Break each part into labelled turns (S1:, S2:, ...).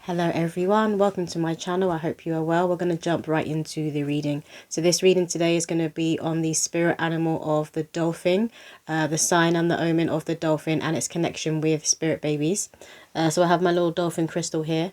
S1: Hello everyone, welcome to my channel. I hope you are well. We're going to jump right into the reading. So this reading today is going to be on the spirit animal of the dolphin, the sign and the omen of the dolphin and its connection with spirit babies. So I have my little dolphin crystal here.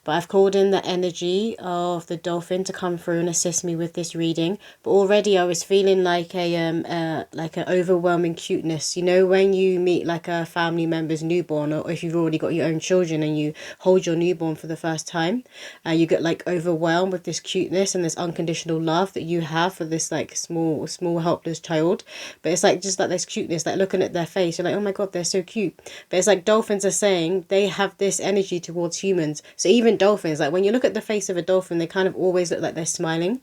S1: But I've called in the energy of the dolphin to come through and assist me with this reading. But already I was feeling like an overwhelming cuteness. You know, when you meet like a family member's newborn, or if you've already got your own children and you hold your newborn for the first time, you get like overwhelmed with this cuteness and this unconditional love that you have for this like small helpless child. But it's like just like this cuteness, like looking at their face, you're like, oh my god, they're so cute. But it's like dolphins are saying they have this energy towards humans. So even dolphins, like when you look at the face of a dolphin, they kind of always look like they're smiling,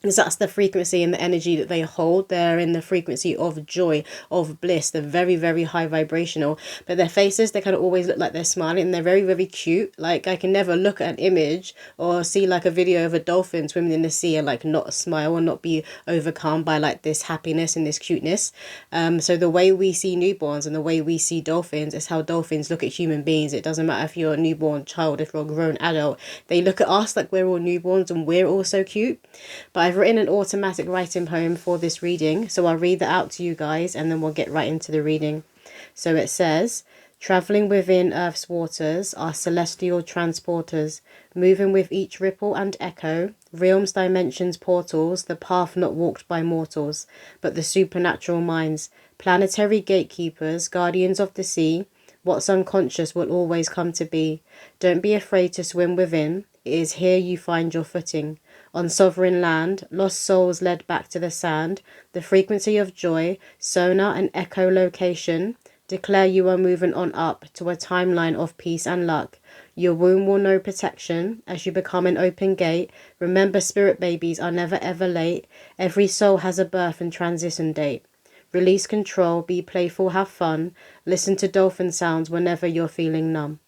S1: because that's the frequency and the energy that they hold. They're in the frequency of joy, of bliss. They're very, very high vibrational. But their faces, they kind of always look like they're smiling, and they're very, very cute. Like I can never look at an image or see like a video of a dolphin swimming in the sea and like not smile or not be overcome by like this happiness and this cuteness. So the way we see newborns and the way we see dolphins is how dolphins look at human beings. It doesn't matter if you're a newborn child, if you're a grown adult. They look at us like we're all newborns and we're all so cute. But I've written an automatic writing poem for this reading, so I'll read that out to you guys and then we'll get right into the reading. So it says, travelling within Earth's waters are celestial transporters, moving with each ripple and echo, realms, dimensions, portals, the path not walked by mortals, but the supernatural minds, planetary gatekeepers, guardians of the sea. What's unconscious will always come to be. Don't be afraid to swim within. It is here you find your footing. On sovereign land, lost souls led back to the sand, the frequency of joy, sonar and echolocation, declare you are moving on up to a timeline of peace and luck. Your womb will know protection as you become an open gate. Remember, spirit babies are never ever late. Every soul has a birth and transition date. Release control, be playful, have fun. Listen to dolphin sounds whenever you're feeling numb.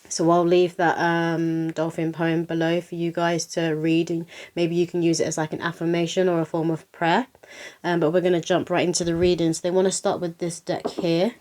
S1: So I'll leave that dolphin poem below for you guys to read, and maybe you can use it as like an affirmation or a form of prayer. But we're going to jump right into the reading. So they want to start with this deck here.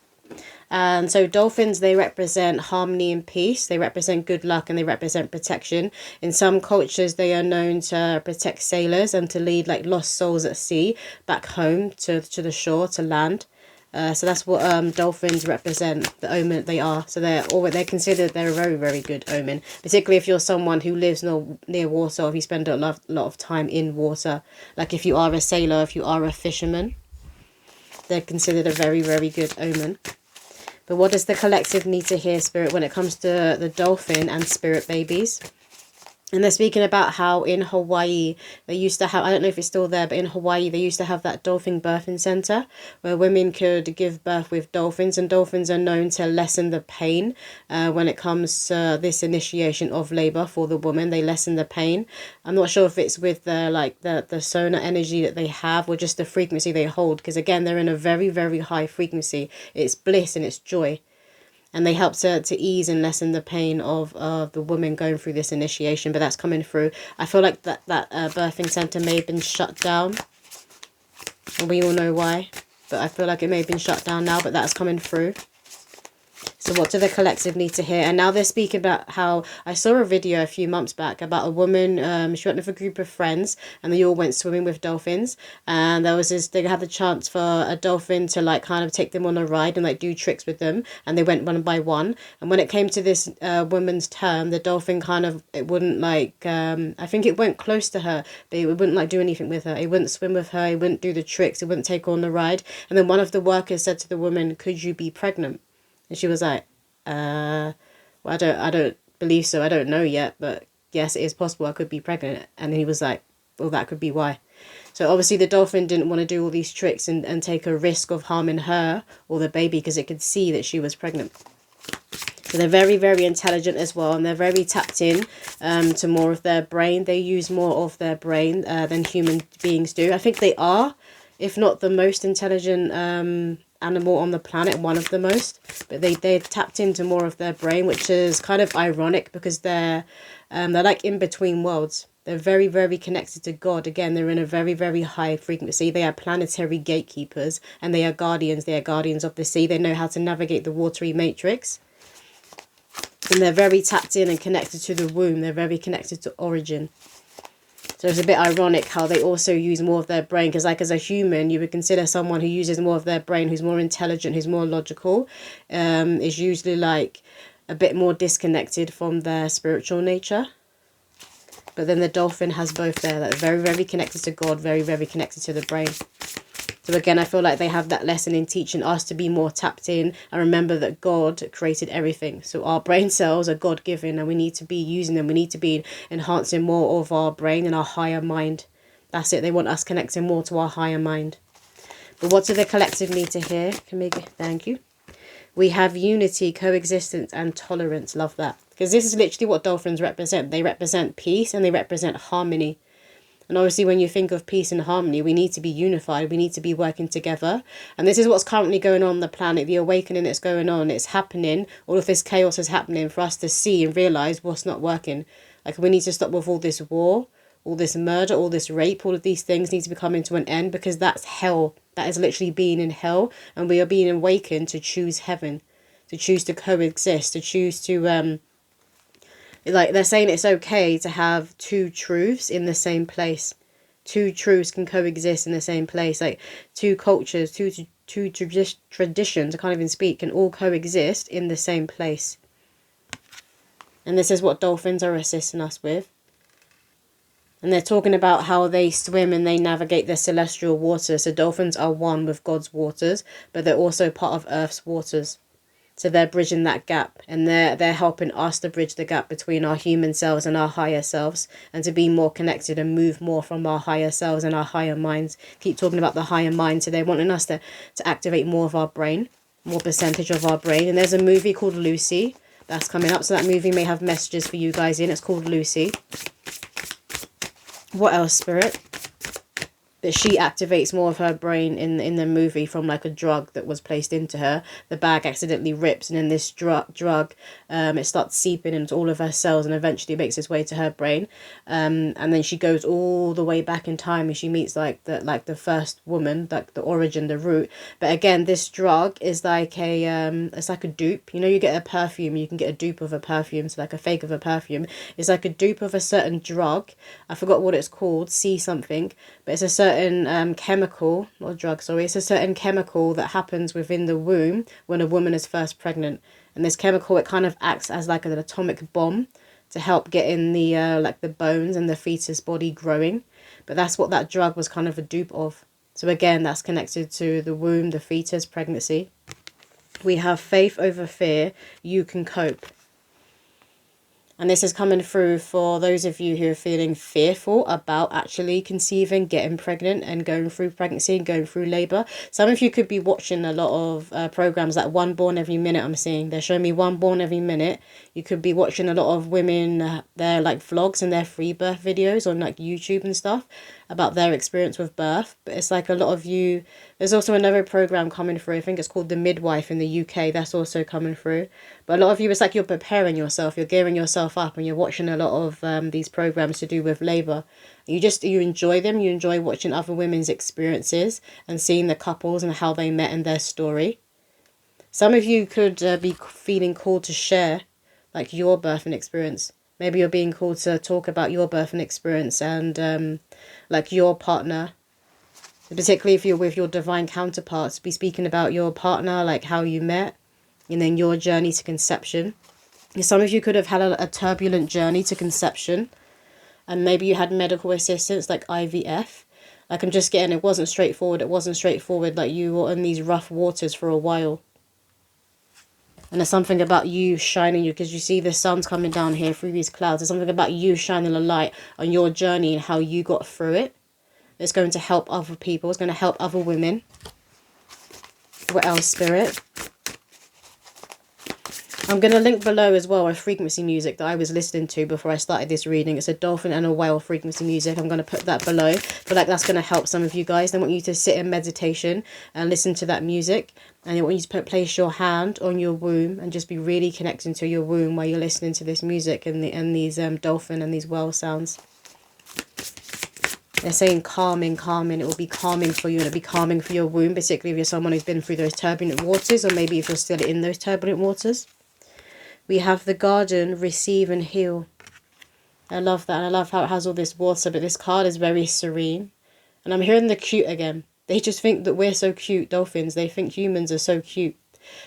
S1: And so dolphins, they represent harmony and peace. They represent good luck and they represent protection. In some cultures, they are known to protect sailors and to lead like lost souls at sea back home to the shore, to land. So that's what dolphins represent, the omen they are. So they're considered, they're a very, very good omen, particularly if you're someone who lives near water, or if you spend a lot of time in water. Like if you are a sailor, if you are a fisherman, they're considered a very, very good omen. But what does the collective need to hear, Spirit, when it comes to the dolphin and spirit babies? And they're speaking about how in Hawaii, they used to have, I don't know if it's still there, but in Hawaii, they used to have that dolphin birthing center where women could give birth with dolphins. And dolphins are known to lessen the pain when it comes to this initiation of labor for the woman. They lessen the pain. I'm not sure if it's with the sonar energy that they have or just the frequency they hold. Because again, they're in a very, very high frequency. It's bliss and it's joy. And they help to ease and lessen the pain of the woman going through this initiation. But that's coming through. I feel like that birthing centre may have been shut down. And we all know why. But I feel like it may have been shut down now. But that's coming through. So what do the collective need to hear? And now they're speaking about how I saw a video a few months back about a woman. She went with a group of friends and they all went swimming with dolphins. And there was they had the chance for a dolphin to like kind of take them on a ride and like do tricks with them. And they went one by one. And when it came to this woman's turn, the dolphin kind of, it wouldn't like, I think it went close to her, but it wouldn't like do anything with her. It wouldn't swim with her. It wouldn't do the tricks. It wouldn't take her on the ride. And then one of the workers said to the woman, "Could you be pregnant?" And she was like, well, I don't believe so. I don't know yet, but yes, it is possible I could be pregnant. And he was like, well, that could be why. So obviously the dolphin didn't want to do all these tricks and take a risk of harming her or the baby because it could see that she was pregnant. So they're very, very intelligent as well. And they're very tapped in to more of their brain. They use more of their brain than human beings do. I think they are, if not the most intelligent animal on the planet, one of the most, but they're tapped into more of their brain, which is kind of ironic because they're like in between worlds. They're very, very connected to God. Again, they're in a very, very high frequency. They are planetary gatekeepers and they are guardians. They are guardians of the sea. They know how to navigate the watery matrix. And they're very tapped in and connected to the womb. They're very connected to origin. So it's a bit ironic how they also use more of their brain, because like as a human, you would consider someone who uses more of their brain, who's more intelligent, who's more logical, is usually like a bit more disconnected from their spiritual nature. But then the dolphin has both there, that very, very connected to God, very, very connected to the brain. So again, I feel like they have that lesson in teaching us to be more tapped in and remember that God created everything. So our brain cells are God-given and we need to be using them. We need to be enhancing more of our brain and our higher mind. That's it. They want us connecting more to our higher mind. But what do the collective need to hear? Thank you. We have unity, coexistence, and tolerance. Love that. Because this is literally what dolphins represent. They represent peace and they represent harmony. And obviously when you think of peace and harmony, we need to be unified. We need to be working together. And this is what's currently going on the planet. The awakening that's going on. It's happening. All of this chaos is happening for us to see and realise what's not working. Like we need to stop with all this war, all this murder, all this rape. All of these things need to be coming to an end, because that's hell. That is literally being in hell. And we are being awakened to choose heaven. To choose to coexist. To choose to... like they're saying it's okay to have two truths in the same place. Two truths can coexist in the same place. Like two cultures, two traditions, I can't even speak, can all coexist in the same place. And this is what dolphins are assisting us with. And they're talking about how they swim and they navigate the celestial waters. So dolphins are one with God's waters, but they're also part of Earth's waters. So they're bridging that gap, and they're helping us to bridge the gap between our human selves and our higher selves, and to be more connected and move more from our higher selves and our higher minds. Keep talking about the higher mind. So they're wanting us to activate more of our brain, more percentage of our brain. And there's a movie called Lucy that's coming up. So that movie may have messages for you guys in. It's called Lucy. What else, Spirit? That she activates more of her brain in the movie from like a drug that was placed into her. The bag accidentally rips, and then this drug it starts seeping into all of her cells, and eventually makes its way to her brain. And then she goes all the way back in time, and she meets like the first woman, like the origin, the root. But again, this drug is like it's like a dupe. You know, you get a perfume, you can get a dupe of a perfume, so like a fake of a perfume. It's like a dupe of a certain drug. I forgot what it's called, C something, but it's a certain chemical, not a drug, sorry, it's a certain chemical that happens within the womb when a woman is first pregnant. And this chemical, it kind of acts as like an atomic bomb to help get in the like the bones and the fetus body growing. But that's what that drug was kind of a dupe of. So again, that's connected to the womb, the fetus, pregnancy. We have faith over fear. You can cope. And this is coming through for those of you who are feeling fearful about actually conceiving, getting pregnant and going through pregnancy and going through labour. Some of you could be watching a lot of programmes like One Born Every Minute. I'm seeing they're showing me One Born Every Minute. You could be watching a lot of women, their like vlogs and their free birth videos on like YouTube and stuff about their experience with birth. But it's like a lot of you, there's also another programme coming through, I think it's called The Midwife in the UK, that's also coming through. But a lot of you, it's like you're preparing yourself, you're gearing yourself up, and you're watching a lot of these programmes to do with labour. You enjoy them, you enjoy watching other women's experiences and seeing the couples and how they met and their story. Some of you could be feeling called to share like your birthing experience. Maybe you're being called to talk about your birthing experience and like your partner. Particularly if you're with your divine counterparts, be speaking about your partner, like how you met, and then your journey to conception. Some of you could have had a turbulent journey to conception, and maybe you had medical assistance like IVF. Like I'm just getting, it wasn't straightforward. It wasn't straightforward. Like you were in these rough waters for a while. And there's something about you shining, because you see the sun's coming down here through these clouds. There's something about you shining a light on your journey and how you got through it. It's going to help other people. It's going to help other women. What else, Spirit? I'm going to link below as well a frequency music that I was listening to before I started this reading. It's a dolphin and a whale frequency music. I'm going to put that below. I feel like that's going to help some of you guys. I want you to sit in meditation and listen to that music. And I want you to place your hand on your womb and just be really connecting to your womb while you're listening to this music and these dolphin and these whale sounds. They're saying calming, calming. It will be calming for you, and it'll be calming for your womb, particularly if you're someone who's been through those turbulent waters, or maybe if you're still in those turbulent waters. We have the garden, receive and heal. I love that. And I love how it has all this water, but this card is very serene. And I'm hearing the cute again. They just think that we're so cute, dolphins. They think humans are so cute.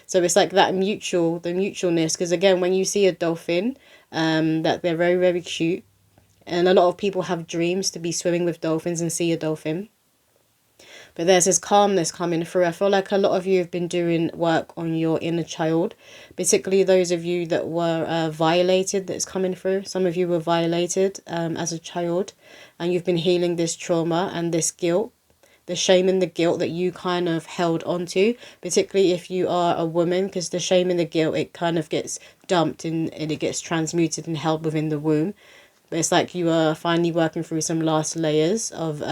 S1: So it's like that mutual, the mutualness. Because again, when you see a dolphin, that they're very, very cute. And a lot of people have dreams to be swimming with dolphins and see a dolphin. But there's this calmness coming through. I feel like a lot of you have been doing work on your inner child, particularly those of you that were violated, that's coming through. Some of you were violated as a child, and you've been healing this trauma and this guilt, the shame and the guilt that you kind of held onto, particularly if you are a woman, because the shame and the guilt, it kind of gets dumped and it gets transmuted and held within the womb. But it's like you are finally working through some last layers of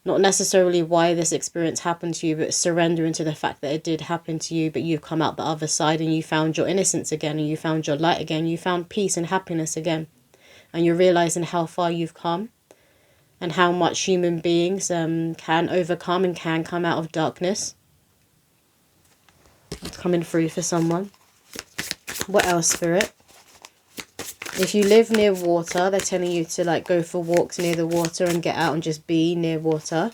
S1: not necessarily why this experience happened to you, but surrendering to the fact that it did happen to you, but you've come out the other side and you found your innocence again, and you found your light again, you found peace and happiness again. And you're realizing how far you've come and how much human beings can overcome and can come out of darkness. It's coming through for someone. What else, Spirit? If you live near water, they're telling you to like go for walks near the water and get out and just be near water.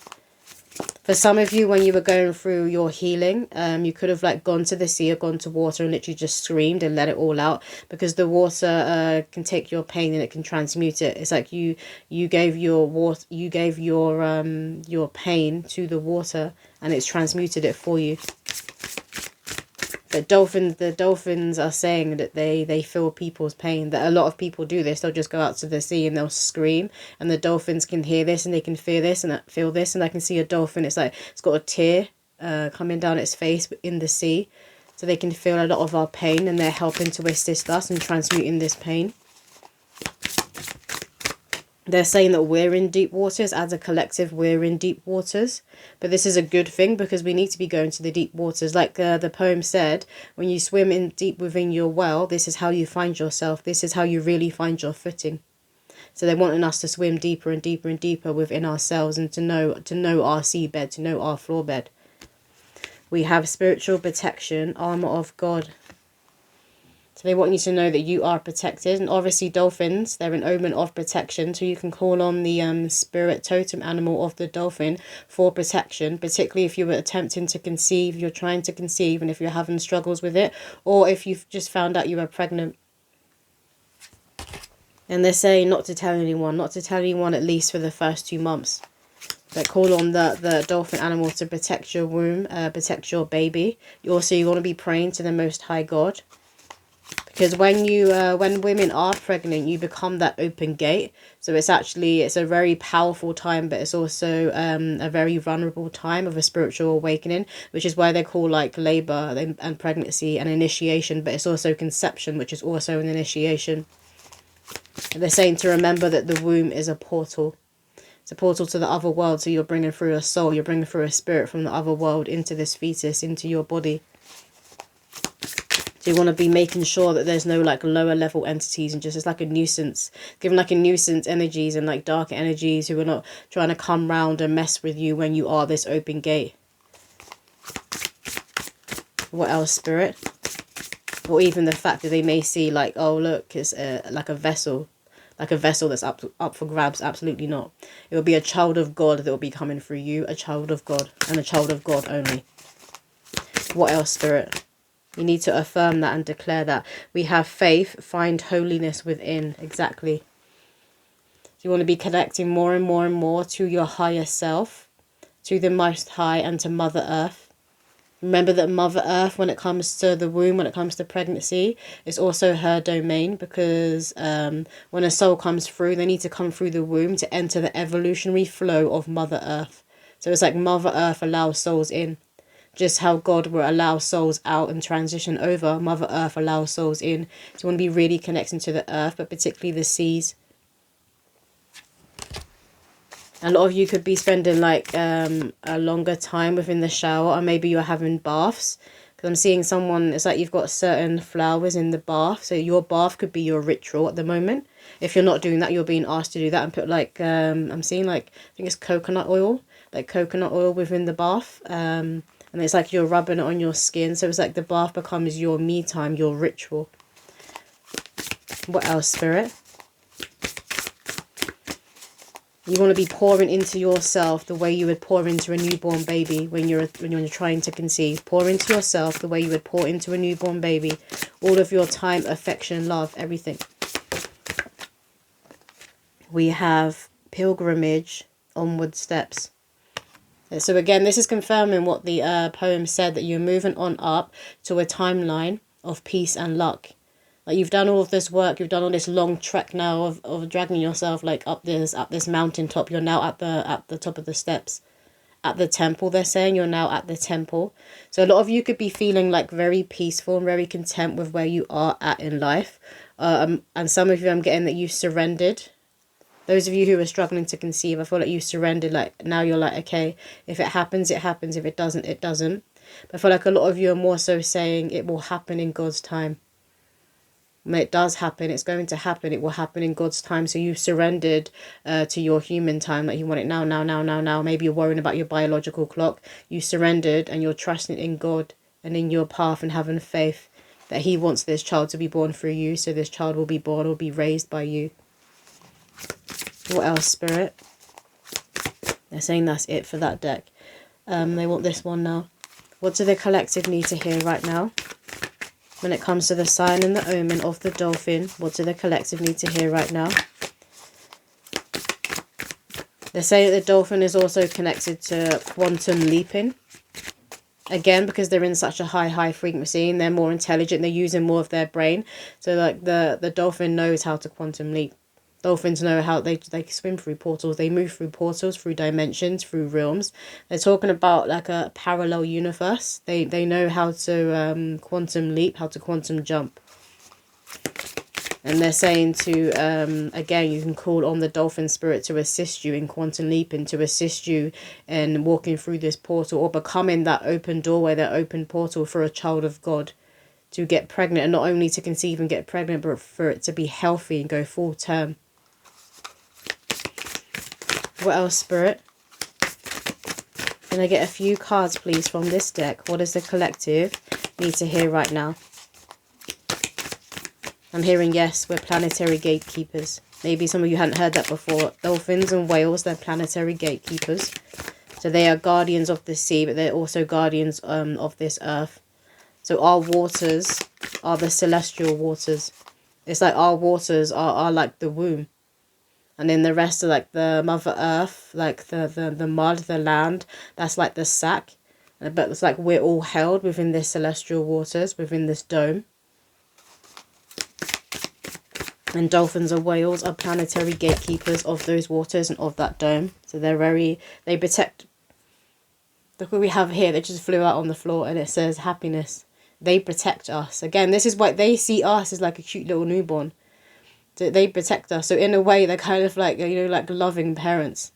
S1: For some of you, when you were going through your healing, you could have like gone to the sea or gone to water and literally just screamed and let it all out, because the water can take your pain and it can transmute it. It's like you gave your water, you gave your pain to the water and it's transmuted it for you. But the dolphins are saying that they feel people's pain, that a lot of people do this. They'll just go out to the sea and they'll scream, and the dolphins can hear this and they can feel this and feel this. And I can see a dolphin, it's like it's got a tear coming down its face in the sea, so they can feel a lot of our pain, and they're helping to assist us in transmuting this pain. They're saying that we're in deep waters. As a collective, we're in deep waters. But this is a good thing, because we need to be going to the deep waters. Like the poem said, when you swim in deep within your well, this is how you find yourself. This is how you really find your footing. So they're wanting us to swim deeper and deeper and deeper within ourselves, and to know our seabed, to know our floor bed. We have spiritual protection, armor of God. So they want you to know that you are protected. And obviously dolphins, they're an omen of protection. So you can call on the spirit totem animal of the dolphin for protection. Particularly if you were attempting to conceive, you're trying to conceive, and if you're having struggles with it. Or if you've just found out you are pregnant. And they're saying not to tell anyone. Not to tell anyone, at least for the first 2 months. But call on the dolphin animal to protect your womb, protect your baby. You want to be praying to the Most High God. Because when women are pregnant, you become that open gate. So it's a very powerful time, but it's also a very vulnerable time of a spiritual awakening, which is why they call like labor and pregnancy an initiation, but it's also conception, which is also an initiation. And they're saying to remember that the womb is a portal. It's a portal to the other world. So you're bringing through a soul, you're bringing through a spirit from the other world into this fetus, into your body. So you want to be making sure that there's no like lower level entities, and just it's like a nuisance, giving like a nuisance energies and like dark energies who are not trying to come round and mess with you when you are this open gate. What else, Spirit? Or even the fact that they may see like, oh look, it's like a vessel that's up for grabs. Absolutely not. It will be a child of God that will be coming through you, a child of God, and a child of God only. What else, Spirit? You need to affirm that and declare that. We have faith, find holiness within. Exactly. So you want to be connecting more and more and more to your higher self, to the Most High, and to Mother Earth. Remember that Mother Earth, when it comes to the womb, when it comes to pregnancy, is also her domain, because when a soul comes through, they need to come through the womb to enter the evolutionary flow of Mother Earth. So it's like Mother Earth allows souls in. Just how God will allow souls out and transition over, Mother Earth allows souls in. So you want to be really connecting to the earth, but particularly the seas. A lot of you could be spending like a longer time within the shower, or maybe you're having baths. Because I'm seeing someone, it's like you've got certain flowers in the bath. So your bath could be your ritual at the moment. If you're not doing that, you're being asked to do that and put like, I'm seeing like, I think it's coconut oil. Like coconut oil within the bath. And it's like you're rubbing it on your skin. So it's like the bath becomes your me time, your ritual. What else, Spirit? You want to be pouring into yourself the way you would pour into a newborn baby when you're trying to conceive. Pour into yourself the way you would pour into a newborn baby. All of your time, affection, love, everything. We have pilgrimage, onward steps. So again, this is confirming what the poem said, that you're moving on up to a timeline of peace and luck. Like, you've done all of this work, you've done all this long trek now of dragging yourself like up this mountaintop. You're now at the top of the steps. At the temple, they're saying you're now at the temple. So a lot of you could be feeling like very peaceful and very content with where you are at in life. And some of you, I'm getting that you surrendered. Those of you who are struggling to conceive, I feel like you surrendered. Like, now you're like, okay, if it happens, it happens. If it doesn't, it doesn't. But I feel like a lot of you are more so saying it will happen in God's time. When it does happen, it's going to happen. It will happen in God's time. So you surrendered to your human time. Like, you want it now, now, now, now, now. Maybe you're worrying about your biological clock. You surrendered and you're trusting in God and in your path and having faith that he wants this child to be born through you. So this child will be born or be raised by you. What else, Spirit? They're saying that's it for that deck. They want this one now. What do the collective need to hear right now? When it comes to the sign and the omen of the dolphin, what do the collective need to hear right now? They say that the dolphin is also connected to quantum leaping. Again, because they're in such a high frequency and they're more intelligent, they're using more of their brain. So like the dolphin knows how to quantum leap. Dolphins know how they swim through portals. They move through portals, through dimensions, through realms. They're talking about like a parallel universe. They know how to quantum leap, how to quantum jump. And they're saying to, again, you can call on the dolphin spirit to assist you in quantum leaping, to assist you in walking through this portal or becoming that open doorway, that open portal for a child of God to get pregnant, and not only to conceive and get pregnant, but for it to be healthy and go full term. What else, Spirit? Can I get a few cards, please, from this deck? What does the collective need to hear right now? I'm hearing yes, we're planetary gatekeepers. Maybe some of you hadn't heard that before. Dolphins and whales, they're planetary gatekeepers. So they are guardians of the sea, but they're also guardians of this earth. So our waters are the celestial waters. It's like our waters are like the womb. And then the rest are like the Mother Earth, like the mud, the land. That's like the sack. But it's like we're all held within this celestial waters, within this dome. And dolphins and whales are planetary gatekeepers of those waters and of that dome. So they protect. Look what we have here. They just flew out on the floor and it says happiness. They protect us. Again, this is why they see us as like a cute little newborn. They protect us. So in a way, they're kind of like, you know, like loving parents.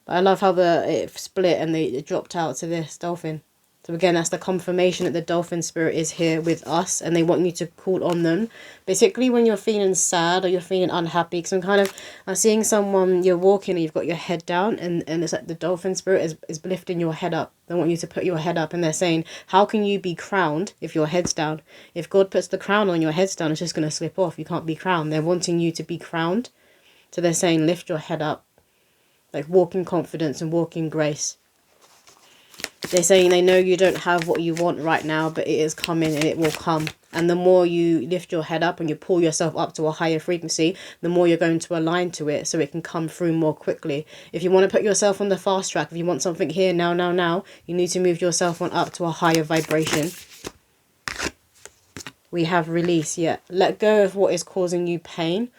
S1: But I love how it split and it dropped out to this dolphin. So again, that's the confirmation that the dolphin spirit is here with us. And they want you to call on them. Particularly when you're feeling sad or you're feeling unhappy. Because I'm seeing someone, you're walking and you've got your head down. And it's like the dolphin spirit is lifting your head up. They want you to put your head up. And they're saying, how can you be crowned if your head's down? If God puts the crown on, your head's down, it's just going to slip off. You can't be crowned. They're wanting you to be crowned. So they're saying, lift your head up. Like walk in confidence and walk in grace. They're saying they know you don't have what you want right now, but it is coming and it will come. And the more you lift your head up and you pull yourself up to a higher frequency, the more you're going to align to it so it can come through more quickly. If you want to put yourself on the fast track, if you want something here, now, you need to move yourself on up to a higher vibration. We have release, yeah. Let go of what is causing you pain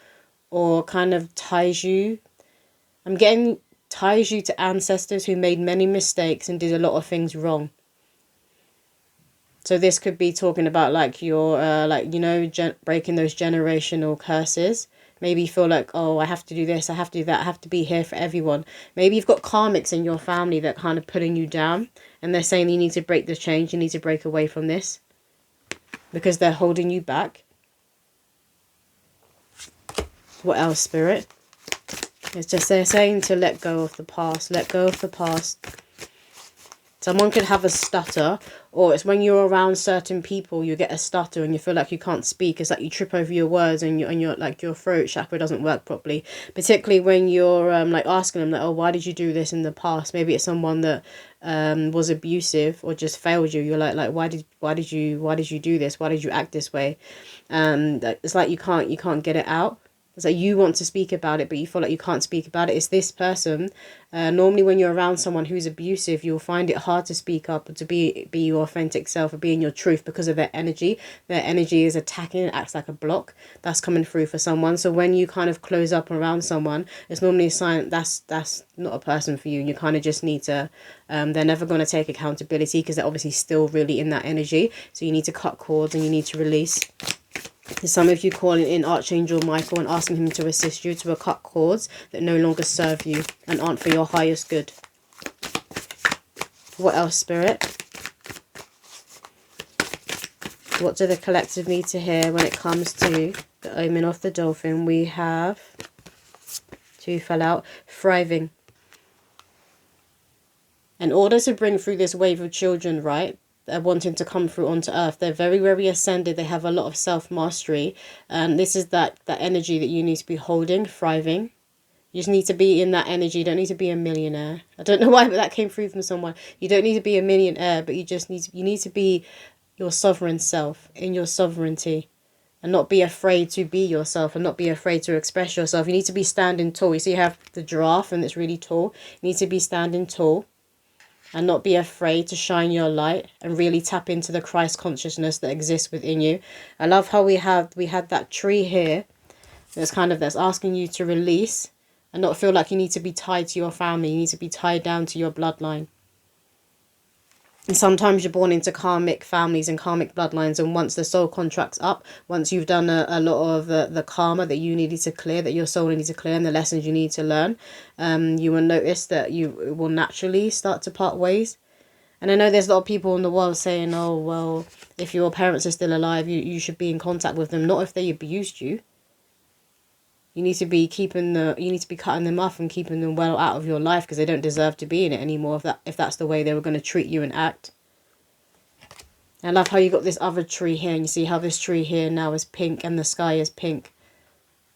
S1: or kind of ties you. I'm getting ties you to ancestors who made many mistakes and did a lot of things wrong. So this could be talking about like your, breaking those generational curses. Maybe you feel like, oh, I have to do this, I have to do that, I have to be here for everyone. Maybe you've got karmics in your family that kind of putting you down. And they're saying you need to break this change, you need to break away from this. Because they're holding you back. What else, Spirit? It's just they're saying to let go of the past. Let go of the past. Someone could have a stutter, or it's when you're around certain people, you get a stutter and you feel like you can't speak. It's like you trip over your words and your like your throat chakra doesn't work properly. Particularly when you're like asking them like, oh, why did you do this in the past? Maybe it's someone that was abusive or just failed you. You're like why did you do this? Why did you act this way? It's like you can't get it out. It's like you want to speak about it, but you feel like you can't speak about it. It's this person. Normally when you're around someone who's abusive, you'll find it hard to speak up or to be your authentic self or be in your truth because of their energy. Their energy is attacking, it acts like a block that's coming through for someone. So when you kind of close up around someone, it's normally a sign that's not a person for you. You kind of just need to, they're never going to take accountability because they're obviously still really in that energy. So you need to cut cords and you need to release. Some of you calling in Archangel Michael and asking him to assist you to cut cords that no longer serve you and aren't for your highest good. What else, Spirit? What do the collective need to hear when it comes to the omen of the dolphin? We have, two fell out, thriving. In order to bring through this wave of children, right, wanting to come through onto earth, they're very, very ascended. They have a lot of self-mastery, and this is that energy that you need to be holding, thriving. You just need to be in that energy. You don't need to be a millionaire. I don't know why, but that came through from someone. You don't need to be a millionaire, but you just need to be your sovereign self, in your sovereignty, and not be afraid to be yourself and not be afraid to express yourself. You need to be standing tall. You see, you have the giraffe and it's really tall. You need to be standing tall and not be afraid to shine your light and really tap into the Christ consciousness that exists within you. I love how we had that tree here that's asking you to release and not feel like you need to be tied to your family. You need to be tied down to your bloodline. And sometimes you're born into karmic families and karmic bloodlines, and once the soul contract's up, once you've done a lot of the karma that you needed to clear, that your soul needed to clear, and the lessons you need to learn, you will notice that you will naturally start to part ways. And I know there's a lot of people in the world saying, oh, well, if your parents are still alive, you should be in contact with them. Not if they abused you. You need to be cutting them off and keeping them well out of your life because they don't deserve to be in it anymore if that's the way they were going to treat you and act. I love how you got this other tree here, and you see how this tree here now is pink and the sky is pink.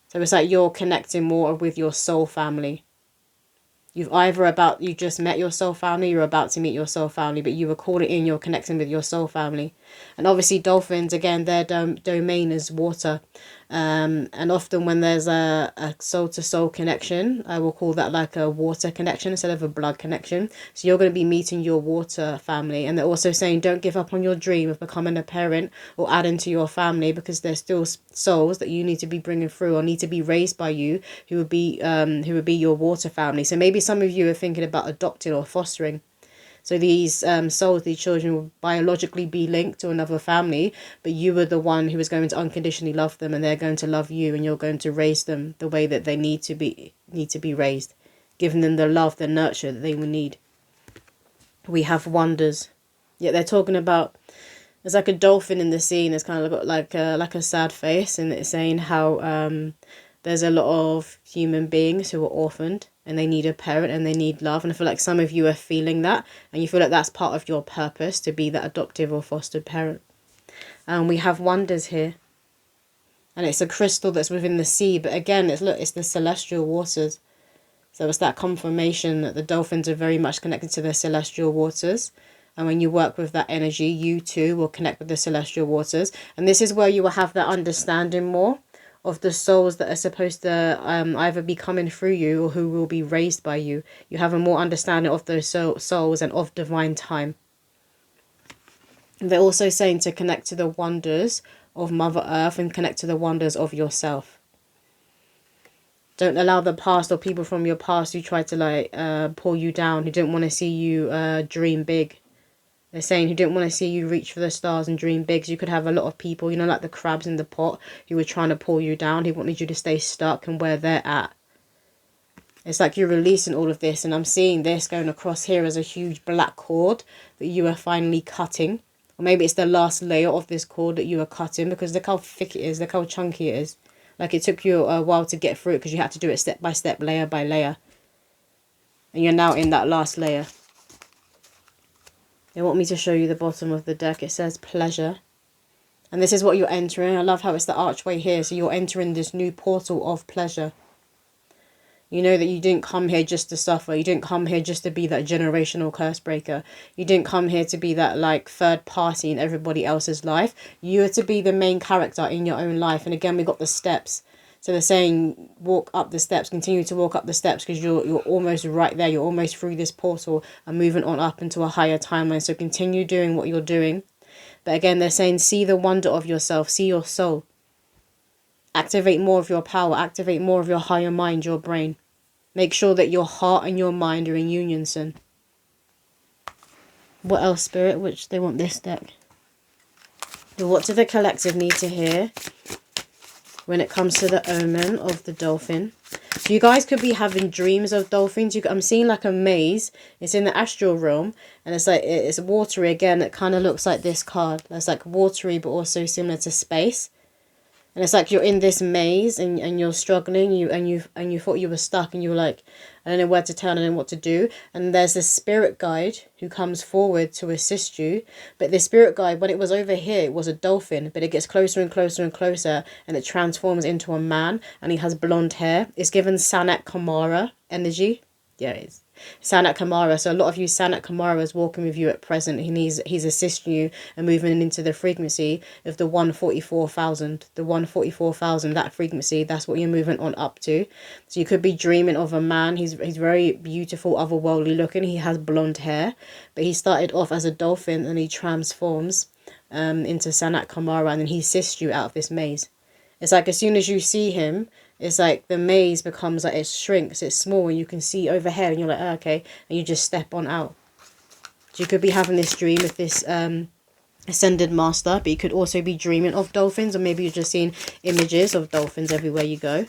S1: So it's like you're connecting more with your soul family. You just met your soul family, you're about to meet your soul family, but you were calling in, you're connecting with your soul family. And obviously dolphins, again, their domain is water. And often when there's a soul-to-soul connection, I will call that like a water connection instead of a blood connection. So you're going to be meeting your water family. And they're also saying don't give up on your dream of becoming a parent or adding to your family, because there's still souls that you need to be bringing through or need to be raised by you who would be your water family. So maybe some of you are thinking about adopting or fostering. So these souls, these children will biologically be linked to another family, but you were the one who is going to unconditionally love them, and they're going to love you, and you're going to raise them the way that they need to be raised, giving them the love, the nurture that they will need. We have wonders. Yeah, they're talking about, there's like a dolphin in the sea, and it's kind of got like a sad face, and it's saying how there's a lot of human beings who are orphaned and they need a parent and they need love. And I feel like some of you are feeling that, and you feel like that's part of your purpose, to be that adoptive or fostered parent. And we have wonders here. And it's a crystal that's within the sea. But again, it's the celestial waters. So it's that confirmation that the dolphins are very much connected to the celestial waters. And when you work with that energy, you too will connect with the celestial waters. And this is where you will have that understanding more of the souls that are supposed to either be coming through you or who will be raised by you. You have a more understanding of those souls and of divine time. And they're also saying to connect to the wonders of Mother Earth and connect to the wonders of yourself. Don't allow the past or people from your past who try to pull you down, who didn't want to see you dream big. They're saying who didn't want to see you reach for the stars and dream big. So you could have a lot of people, you know, like the crabs in the pot, who were trying to pull you down, who wanted you to stay stuck and where they're at. It's like you're releasing all of this, and I'm seeing this going across here as a huge black cord that you are finally cutting. Or maybe it's the last layer of this cord that you are cutting, because look how thick it is, look how chunky it is. Like it took you a while to get through it because you had to do it step by step, layer by layer. And you're now in that last layer. They want me to show you the bottom of the deck. It says pleasure. And this is what you're entering. I love how it's the archway here. So you're entering this new portal of pleasure. You know that you didn't come here just to suffer. You didn't come here just to be that generational curse breaker. You didn't come here to be that like third party in everybody else's life. You are to be the main character in your own life. And again, we got the steps. So they're saying walk up the steps, continue to walk up the steps because you're almost right there. You're almost through this portal and moving on up into a higher timeline. So continue doing what you're doing. But again, they're saying see the wonder of yourself, see your soul. Activate more of your power, activate more of your higher mind, your brain. Make sure that your heart and your mind are in unison. What else, Spirit? Which they want this deck. What do the collective need to hear when it comes to the omen of the dolphin? So you guys could be having dreams of dolphins. I'm seeing like a maze. It's in the astral realm. And it's like, it's watery again. It kind of looks like this card. It's like watery, but also similar to space. And it's like you're in this maze and you're struggling. You thought you were stuck. And you were like, I don't know where to turn. I don't know what to do. And there's this spirit guide who comes forward to assist you. But this spirit guide, when it was over here, it was a dolphin. But it gets closer and closer and closer. And it transforms into a man. And he has blonde hair. It's given Sanat Kamara energy. Yeah, it's Sanat Kamara. So a lot of you, Sanat Kamara is walking with you at present. He's assisting you and moving into the frequency of the 144,000. The 144,000, that frequency, that's what you're moving on up to. So you could be dreaming of a man. He's very beautiful, otherworldly looking. He has blonde hair. But he started off as a dolphin and he transforms into Sanat Kamara. And then he assists you out of this maze. It's like as soon as you see him, it's like the maze becomes like it shrinks, it's small, and you can see overhead, and you're like, oh, okay, and you just step on out. So you could be having this dream with this ascended master, but you could also be dreaming of dolphins, or maybe you're just seeing images of dolphins everywhere you go.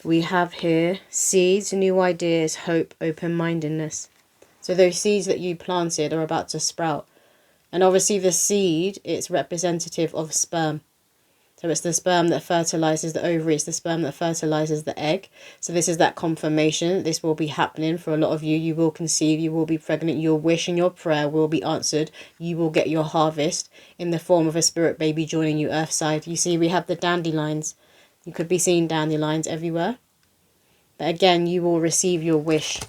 S1: We have here seeds, new ideas, hope, open-mindedness. So those seeds that you planted are about to sprout. And obviously the seed, it's representative of sperm. So it's the sperm that fertilizes the ovary. It's the sperm that fertilizes the egg. So this is that confirmation. This will be happening for a lot of you. You will conceive. You will be pregnant. Your wish and your prayer will be answered. You will get your harvest in the form of a spirit baby joining you earthside. You see, we have the dandelions. You could be seeing dandelions everywhere. But again, you will receive your wish.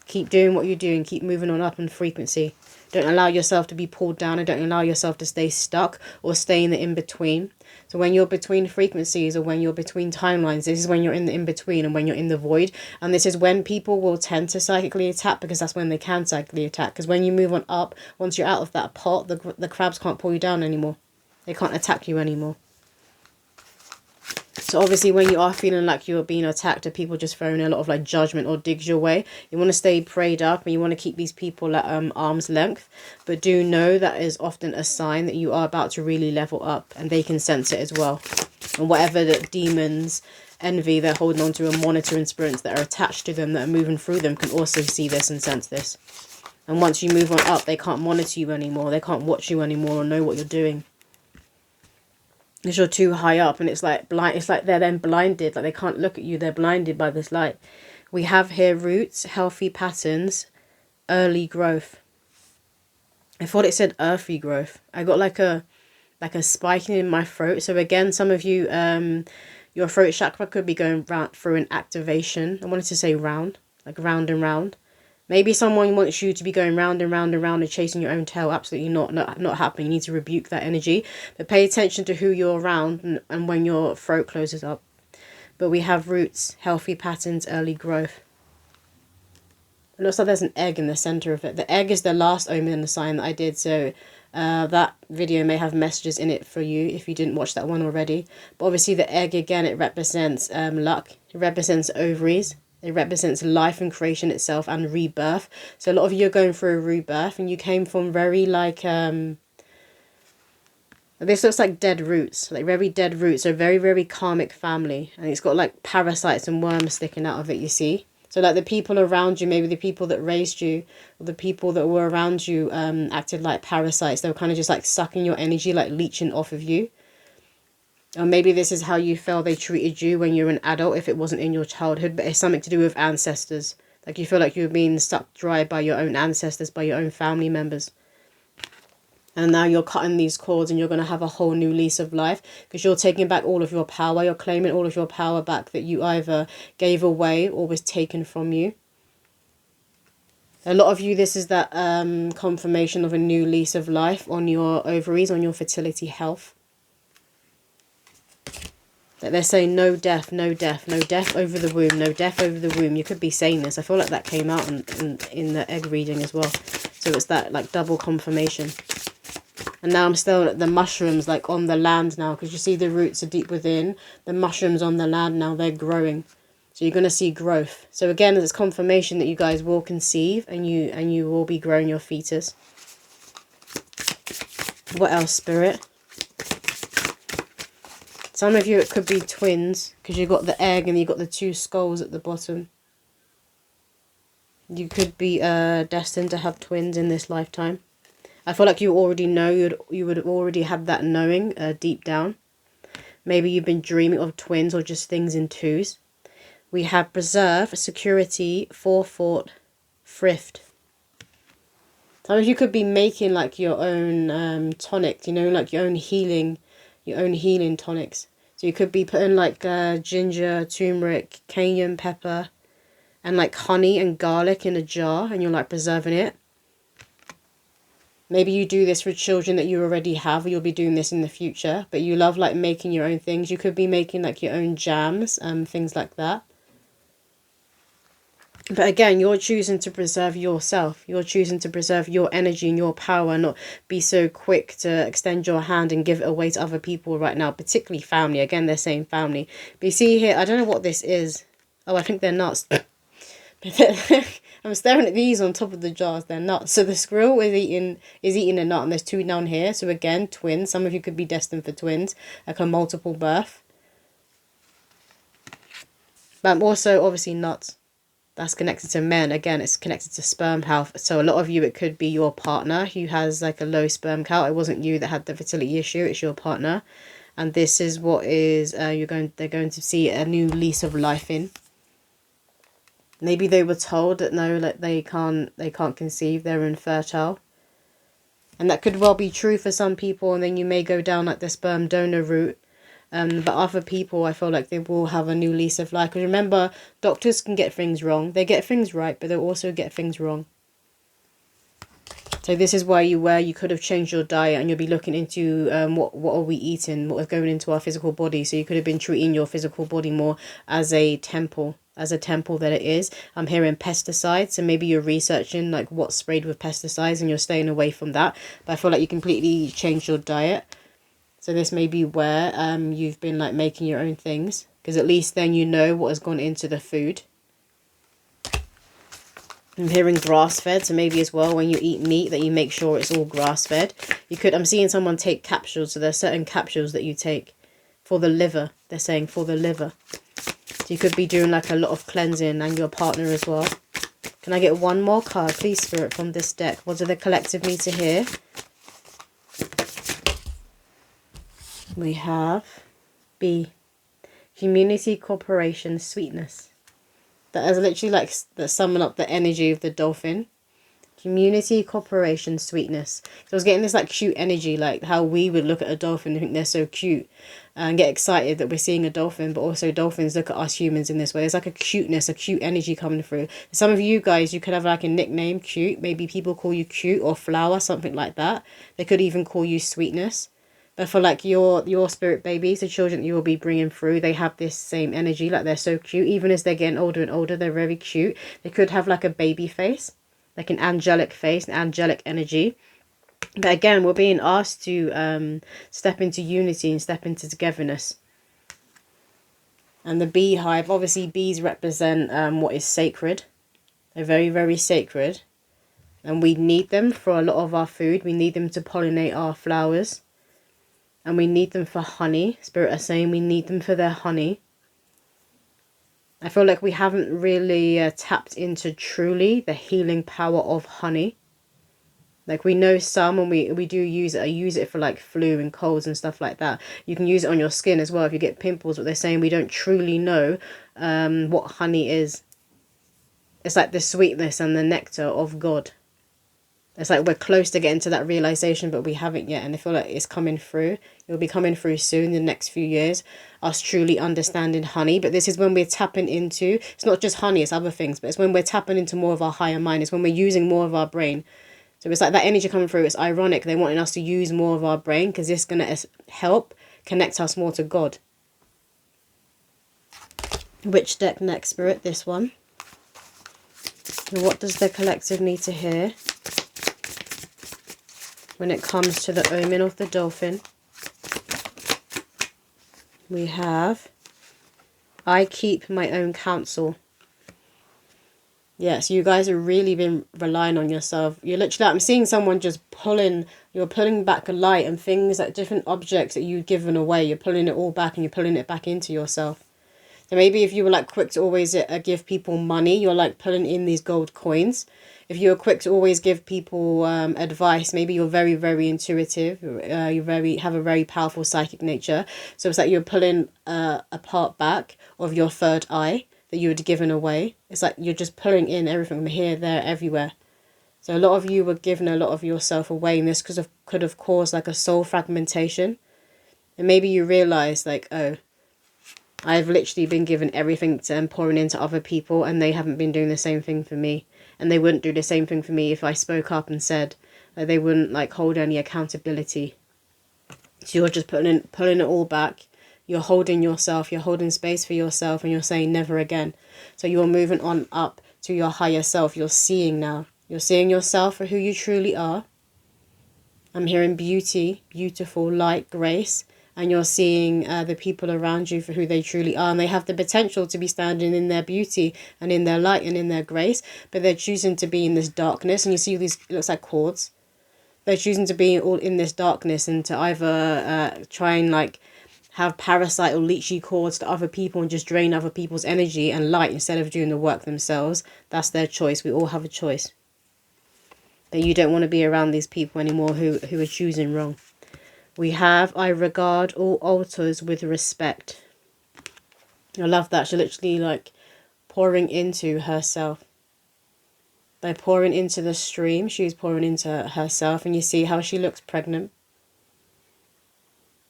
S1: Keep doing what you're doing. Keep moving on up in frequency. Don't allow yourself to be pulled down, and don't allow yourself to stay stuck or stay in the in-between. So when you're between frequencies or when you're between timelines, this is when you're in the in-between and when you're in the void. And this is when people will tend to psychically attack, because that's when they can psychically attack. Because when you move on up, once you're out of that pot, the crabs can't pull you down anymore. They can't attack you anymore. So obviously when you are feeling like you're being attacked or people just throwing a lot of like judgment or digs your way, you want to stay prayed up and you want to keep these people at arm's length. But do know that is often a sign that you are about to really level up, and they can sense it as well. And whatever the demons, envy they're holding on to, and monitoring spirits that are attached to them, that are moving through them, can also see this and sense this. And once you move on up, they can't monitor you anymore. They can't watch you anymore or know what you're doing. Because you're too high up, and it's like blind. It's like they're then blinded. Like they can't look at you. They're blinded by this light. We have here roots, healthy patterns, early growth. I thought it said earthy growth. I got like a spiking in my throat. So again, some of you, your throat chakra could be going round through an activation. I wanted to say round, like round and round. Maybe someone wants you to be going round and round and round and chasing your own tail. Absolutely not happening. You need to rebuke that energy. But pay attention to who you're around and when your throat closes up. But we have roots, healthy patterns, early growth. It looks like there's an egg in the center of it. The egg is the last omen in the sign that I did. So that video may have messages in it for you if you didn't watch that one already. But obviously the egg, again, it represents luck. It represents ovaries. It represents life and creation itself and rebirth. So a lot of you are going through a rebirth, and you came from very like this looks like dead roots, like very dead roots. So very, very karmic family, and it's got like parasites and worms sticking out of it, you see. So like the people around you, maybe the people that raised you, or the people that were around you acted like parasites. They were kind of just like sucking your energy, like leeching off of you. Or maybe this is how you felt they treated you when you were an adult, if it wasn't in your childhood, but it's something to do with ancestors. Like you feel like you're being sucked dry by your own ancestors, by your own family members. And now you're cutting these cords and you're going to have a whole new lease of life because you're taking back all of your power. You're claiming all of your power back that you either gave away or was taken from you. A lot of you, this is that confirmation of a new lease of life on your ovaries, on your fertility health. That they're saying no death, no death, no death over the womb, no death over the womb. You could be saying this. I feel like that came out in the egg reading as well. So it's that like double confirmation. And now I'm still at the mushrooms like on the land now, because you see the roots are deep within. The mushrooms on the land now, they're growing. So you're going to see growth. So again, it's confirmation that you guys will conceive and you will be growing your fetus. What else, Spirit? Some of you, it could be twins, because you've got the egg and you've got the 2 skulls at the bottom. You could be destined to have twins in this lifetime. I feel like you already know, you would already have that knowing deep down. Maybe you've been dreaming of twins or just things in 2s. We have preserve, security, forethought, thrift. Some of you could be making like your own tonic, you know, like your own healing tonics. So you could be putting like ginger, turmeric, cayenne pepper, and like honey and garlic in a jar, and you're like preserving it. Maybe you do this for children that you already have, or you'll be doing this in the future. But you love like making your own things. You could be making like your own jams, things like that. But again, you're choosing to preserve yourself. You're choosing to preserve your energy and your power, not be so quick to extend your hand and give it away to other people right now, particularly family. Again, they're saying family. But you see here, I don't know what this is. Oh, I think they're nuts. I'm staring at these on top of the jars. They're nuts. So the squirrel is eating a nut, and there's 2 down here. So again, twins. Some of you could be destined for twins, like a multiple birth. But also, obviously, nuts. That's connected to men. Again, it's connected to sperm health. So a lot of you, it could be your partner who has like a low sperm count. It wasn't you that had the fertility issue. It's your partner. And this is what is they're going to see a new lease of life in. Maybe they were told that no, like they can't conceive, they're infertile. And that could well be true for some people, and then you may go down like the sperm donor route. But other people, I feel like they will have a new lease of life. Because remember, doctors can get things wrong. They get things right, but they'll also get things wrong. So this is where you could have changed your diet, and you'll be looking into what are we eating, what is going into our physical body. So you could have been treating your physical body more as a temple that it is. I'm hearing pesticides, so maybe you're researching like what's sprayed with pesticides and you're staying away from that. But I feel like you completely changed your diet. So this may be where you've been like making your own things, because at least then you know what has gone into the food. I'm hearing grass-fed, so maybe as well when you eat meat that you make sure it's all grass-fed. I'm seeing someone take capsules, so there's certain capsules that you take for the liver. They're saying for the liver. So you could be doing like a lot of cleansing, and your partner as well. Can I get one more card, please, Spirit, from this deck? What do the collective need to hear? We have B. Community, cooperation, sweetness. That is literally like that summing up the energy of the dolphin. Community, cooperation, sweetness. So I was getting this like cute energy, like how we would look at a dolphin and think they're so cute and get excited that we're seeing a dolphin, but also dolphins look at us humans in this way. There's like a cuteness, a cute energy coming through. Some of you guys, you could have like a nickname, cute. Maybe people call you cute or flower, something like that. They could even call you sweetness. But for like your spirit babies, the children that you will be bringing through, they have this same energy, like they're so cute. Even as they're getting older and older, they're very cute. They could have like a baby face, like an angelic face, an angelic energy. But again, we're being asked to step into unity and step into togetherness. And the beehive, obviously bees represent what is sacred. They're very, very sacred. And we need them for a lot of our food. We need them to pollinate our flowers. And we need them for honey. Spirit are saying we need them for their honey. I feel like we haven't really tapped into truly the healing power of honey. Like we know some, and we do use it. I use it for like flu and colds and stuff like that. You can use it on your skin as well if you get pimples. But they're saying we don't truly know what honey is. It's like the sweetness and the nectar of God. It's like we're close to getting to that realization, but we haven't yet. And I feel like it's coming through. It'll be coming through soon in the next few years. Us truly understanding honey. But this is when we're tapping into, it's not just honey, it's other things. But it's when we're tapping into more of our higher mind. It's when we're using more of our brain. So it's like that energy coming through. It's ironic. They're wanting us to use more of our brain because this is going to help connect us more to God. Which deck next, Spirit? This one. And what does the collective need to hear when it comes to the omen of the dolphin? We have, I keep my own counsel. Yes, you guys have really been relying on yourself. You're literally, I'm seeing someone just you're pulling back a light and things, like different objects that you've given away. You're pulling it all back and you're pulling it back into yourself. So maybe if you were like quick to always give people money, you're like pulling in these gold coins. If you're quick to always give people advice, maybe you're very, very intuitive. You have a very powerful psychic nature. So it's like you're pulling a part back of your third eye that you had given away. It's like you're just pulling in everything from here, there, everywhere. So a lot of you were giving a lot of yourself away, and this could have caused like a soul fragmentation. And maybe you realize like, oh, I've literally been given everything and pouring into other people, and they haven't been doing the same thing for me. And they wouldn't do the same thing for me if I spoke up and said that they wouldn't like hold any accountability. So you're just pulling it all back. You're holding yourself, you're holding space for yourself, and you're saying never again. So you're moving on up to your higher self. You're seeing now. You're seeing yourself for who you truly are. I'm hearing beauty, beautiful, light, grace. And you're seeing the people around you for who they truly are. And they have the potential to be standing in their beauty and in their light and in their grace. But they're choosing to be in this darkness. And you see these, it looks like cords. They're choosing to be all in this darkness and to either try and like have parasite or leechy cords to other people and just drain other people's energy and light instead of doing the work themselves. That's their choice. We all have a choice. But you don't want to be around these people anymore who are choosing wrong. We have, I regard all altars with respect. I love that. She's literally like pouring into herself. By pouring into the stream, she's pouring into herself. And you see how she looks pregnant.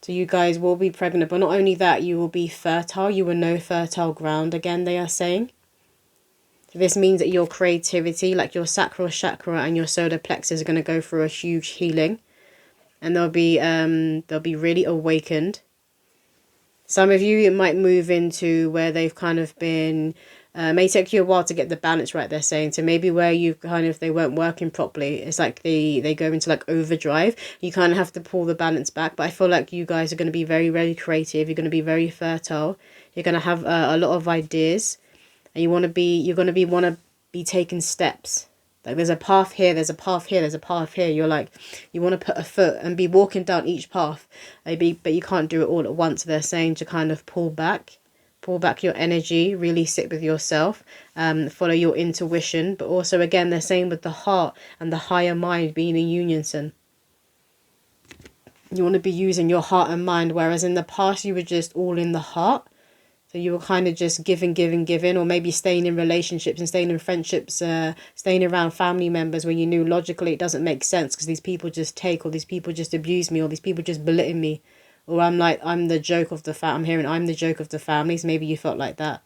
S1: So you guys will be pregnant. But not only that, you will be fertile. You will know fertile ground again, they are saying. So this means that your creativity, like your sacral chakra and your solar plexus, are going to go through a huge healing. And they'll be really awakened. Some of you, it might move into where they've kind of been, may take you a while to get the balance right, they're saying. So maybe where you've they weren't working properly. It's like they go into like overdrive. You kind of have to pull the balance back. But I feel like you guys are going to be very, very creative. You're going to be very fertile. You're going to have a lot of ideas. And you're going to want to be taking steps. Like there's a path here, there's a path here, there's a path here. You're like, you want to put a foot and be walking down each path. But you can't do it all at once. They're saying to kind of pull back your energy, really sit with yourself, follow your intuition. But also, again, they're saying with the heart and the higher mind being in unison. You want to be using your heart and mind, whereas in the past you were just all in the heart. So you were kind of just giving, or maybe staying in relationships and staying in friendships, staying around family members when you knew logically it doesn't make sense because these people just take, or these people just abuse me, or these people just belittle me. Or I'm the joke of the I'm hearing I'm the joke of the family. So maybe you felt like that.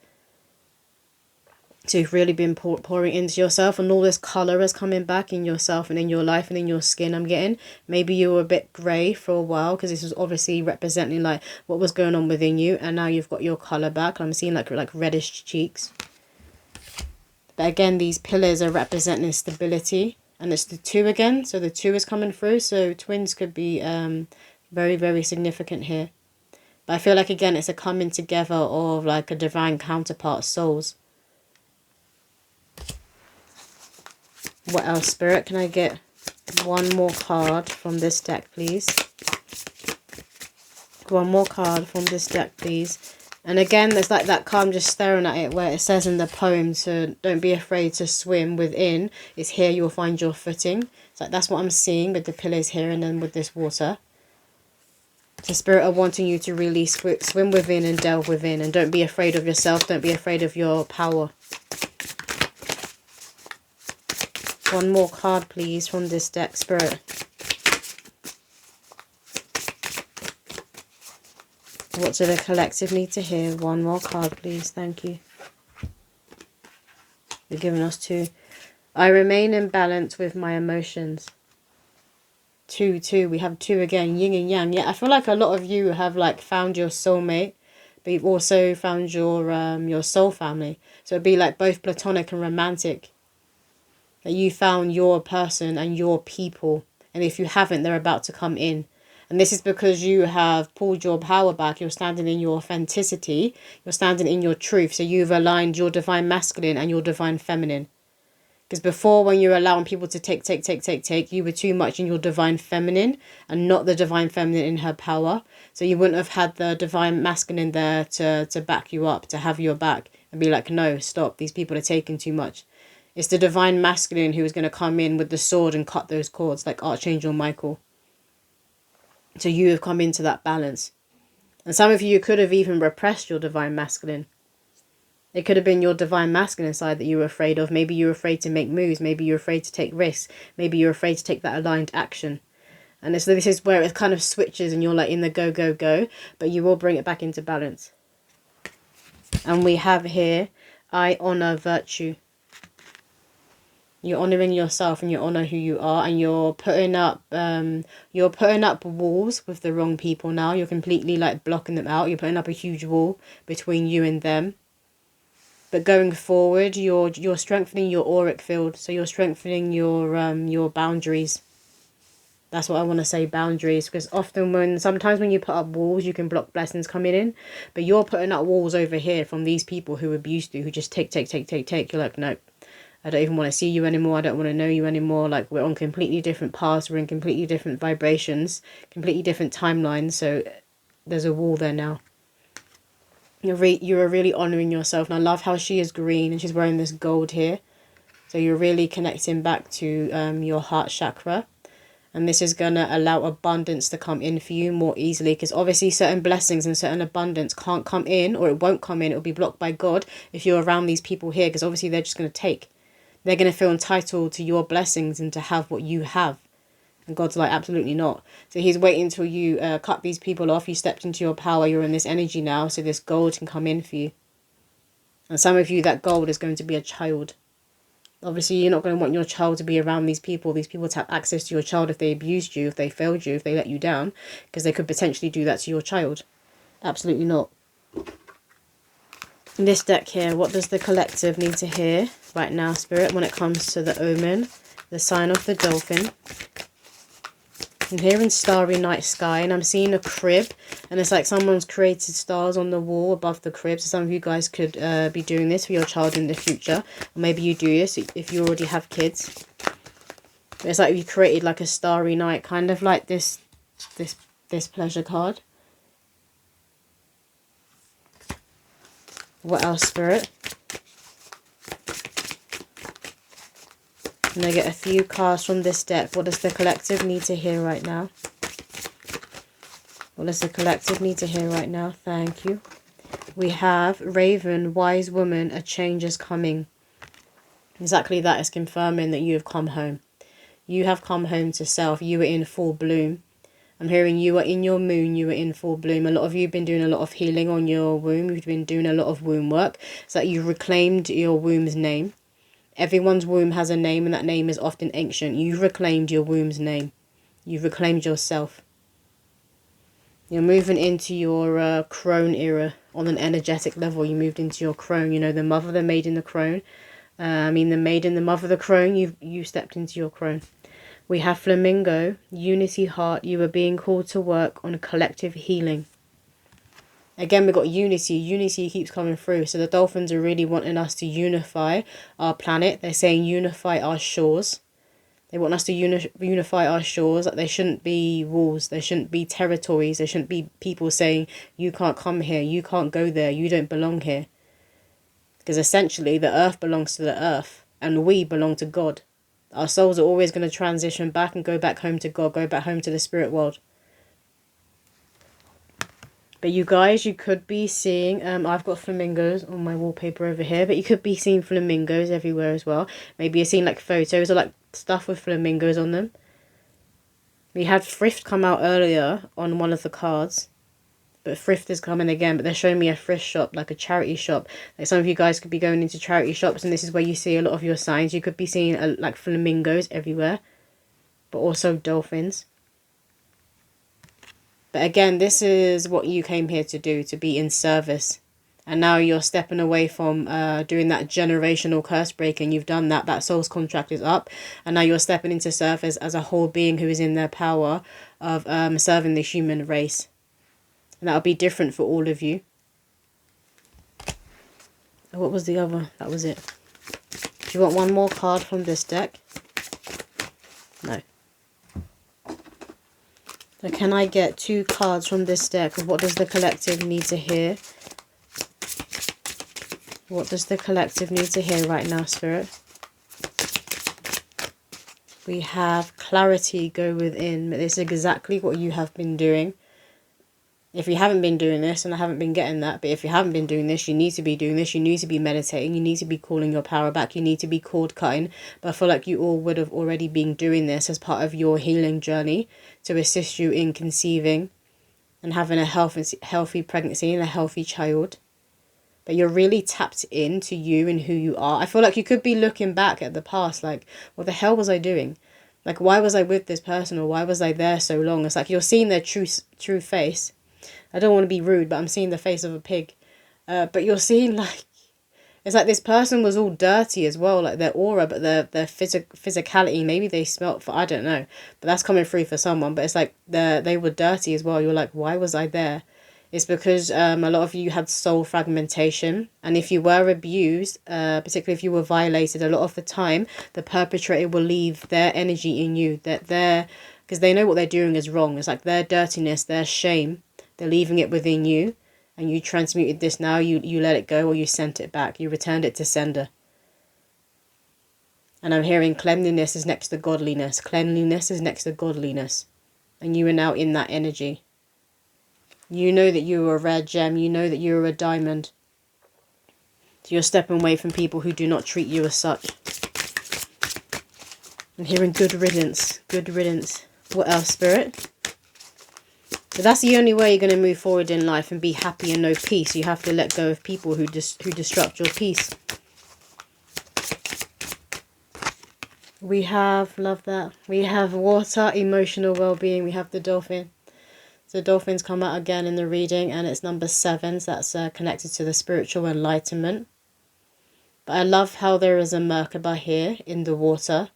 S1: So you've really been pouring into yourself, and all this colour is coming back in yourself and in your life and in your skin. I'm getting maybe you were a bit grey for a while because this was obviously representing like what was going on within you, and now you've got your colour back. I'm seeing like reddish cheeks. But again, these pillars are representing stability, and it's the 2 again. So the 2 is coming through. So twins could be very, very significant here. But I feel like again it's a coming together of like a divine counterpart souls. What else, Spirit? Can I get one more card from this deck, please? One more card from this deck, please. And again, there's like that card, I'm just staring at it, where it says in the poem to don't be afraid to swim within. It's here you'll find your footing. It's like that's what I'm seeing with the pillars here and then with this water. The Spirit are wanting you to really swim within and delve within. And don't be afraid of yourself. Don't be afraid of your power. One more card, please, from this deck, Spirit. What do the collective need to hear? One more card, please. Thank you. You're giving us 2. I remain in balance with my emotions. 2. We have 2 again. Yin and yang. Yeah, I feel like a lot of you have like found your soulmate, but you've also found your soul family. So it'd be like both platonic and romantic. That you found your person and your people. And if you haven't, they're about to come in. And this is because you have pulled your power back. You're standing in your authenticity. You're standing in your truth. So you've aligned your divine masculine and your divine feminine. Because before, when you're allowing people to take, you were too much in your divine feminine and not the divine feminine in her power. So you wouldn't have had the divine masculine there to back you up, to have your back and be like, no, stop. These people are taking too much. It's the divine masculine who is going to come in with the sword and cut those cords like Archangel Michael. So you have come into that balance. And some of you could have even repressed your divine masculine. It could have been your divine masculine side that you were afraid of. Maybe you were afraid to make moves. Maybe you're afraid to take risks. Maybe you're afraid to take that aligned action. And so this is where it kind of switches and you're like in the go, go, go. But you will bring it back into balance. And we have here, I honor virtue. You're honoring yourself and you honor who you are, and you're putting up walls with the wrong people now. You're completely like blocking them out. You're putting up a huge wall between you and them. But going forward, you're strengthening your auric field. So you're strengthening your boundaries. That's what I want to say, boundaries. Because sometimes when you put up walls, you can block blessings coming in. But you're putting up walls over here from these people who abused you, who just take. You're like, no. I don't even want to see you anymore. I don't want to know you anymore. Like, we're on completely different paths. We're in completely different vibrations, completely different timelines. So there's a wall there now. You are really honouring yourself. And I love how she is green and she's wearing this gold here. So you're really connecting back to your heart chakra. And this is going to allow abundance to come in for you more easily. Because obviously certain blessings and certain abundance can't come in, or it won't come in. It'll be blocked by God if you're around these people here. Because obviously they're just going to take. They're going to feel entitled to your blessings and to have what you have. And God's like, absolutely not. So he's waiting until you cut these people off. You stepped into your power. You're in this energy now. So this gold can come in for you. And some of you, that gold is going to be a child. Obviously, you're not going to want your child to be around these people. These people to have access to your child if they abused you, if they failed you, if they let you down. Because they could potentially do that to your child. Absolutely not. In this deck here, what does the collective need to hear right now, Spirit, when it comes to the Omen, the sign of the Dolphin? I'm hearing starry night sky, and I'm seeing a crib, and it's like someone's created stars on the wall above the crib. So some of you guys could be doing this for your child in the future, or maybe you do this if you already have kids. It's like you created like a starry night, kind of like this pleasure card. What else, Spirit? And I get a few cards from this deck. What does the collective need to hear right now? What does the collective need to hear right now? Thank you. We have Raven, Wise Woman, a change is coming. Exactly that is confirming that you have come home. You have come home to self. You were in full bloom. I'm hearing you are in your moon, you are in full bloom. A lot of you have been doing a lot of healing on your womb. You've been doing a lot of womb work. So that you've reclaimed your womb's name. Everyone's womb has a name, and that name is often ancient. You've reclaimed your womb's name. You've reclaimed yourself. You're moving into your crone era on an energetic level. You moved into your crone. You know, the mother, the maiden, the crone. The maiden, the mother, the crone. You stepped into your crone. We have Flamingo, Unity Heart. You are being called to work on a collective healing. Again, we've got unity. Unity keeps coming through. So the dolphins are really wanting us to unify our planet. They're saying unify our shores. They want us to unify our shores. Like, there shouldn't be walls. There shouldn't be territories. There shouldn't be people saying, you can't come here. You can't go there. You don't belong here. Because essentially, the earth belongs to the earth. And we belong to God. Our souls are always going to transition back and go back home to God, go back home to the spirit world. But you guys, you could be seeing, I've got flamingos on my wallpaper over here, but you could be seeing flamingos everywhere as well. Maybe you're seeing like photos or like stuff with flamingos on them. We had thrift come out earlier on one of the cards. But thrift is coming again, but they're showing me a thrift shop, like a charity shop. Like some of you guys could be going into charity shops, and this is where you see a lot of your signs. You could be seeing like flamingos everywhere, but also dolphins. But again, this is what you came here to do, to be in service. And now you're stepping away from doing that generational curse breaking. You've done that. That soul's contract is up. And now you're stepping into service as a whole being who is in their power of serving the human race. And that'll be different for all of you. What was the other? That was it. Do you want one more card from this deck? No. So can I get 2 cards from this deck of what does the collective need to hear? What does the collective need to hear right now, Spirit? We have clarity, go within. This is exactly what you have been doing. If you haven't been doing this, and I haven't been getting that, but if you haven't been doing this, you need to be doing this. You need to be meditating. You need to be calling your power back. You need to be cord cutting. But I feel like you all would have already been doing this as part of your healing journey to assist you in conceiving and having a healthy pregnancy and a healthy child. But you're really tapped into you and who you are. I feel like you could be looking back at the past like, what the hell was I doing? Like, why was I with this person, or why was I there so long? It's like you're seeing their true face. I don't want to be rude, but I'm seeing the face of a pig. But you're seeing, like, it's like this person was all dirty as well, like their aura, but their physicality, maybe they smelt for, I don't know. But that's coming through for someone. But it's like they were dirty as well. You're like, why was I there? It's because a lot of you had soul fragmentation. And if you were abused, particularly if you were violated, a lot of the time, the perpetrator will leave their energy in you. Because they know what they're doing is wrong. It's like their dirtiness, their shame. They're leaving it within you, and you transmuted this now. You let it go, or you sent it back. You returned it to sender. And I'm hearing cleanliness is next to godliness. Cleanliness is next to godliness. And you are now in that energy. You know that you are a rare gem. You know that you are a diamond. So you're stepping away from people who do not treat you as such. I'm hearing good riddance. Good riddance. What else, Spirit? But that's the only way you're going to move forward in life and be happy and know peace. You have to let go of people who disrupt your peace. We have, love that. We have water, emotional well-being. We have the dolphin. So dolphins come out again in the reading, and it's number 7. So that's connected to the spiritual enlightenment. But I love how there is a Merkaba here in the water.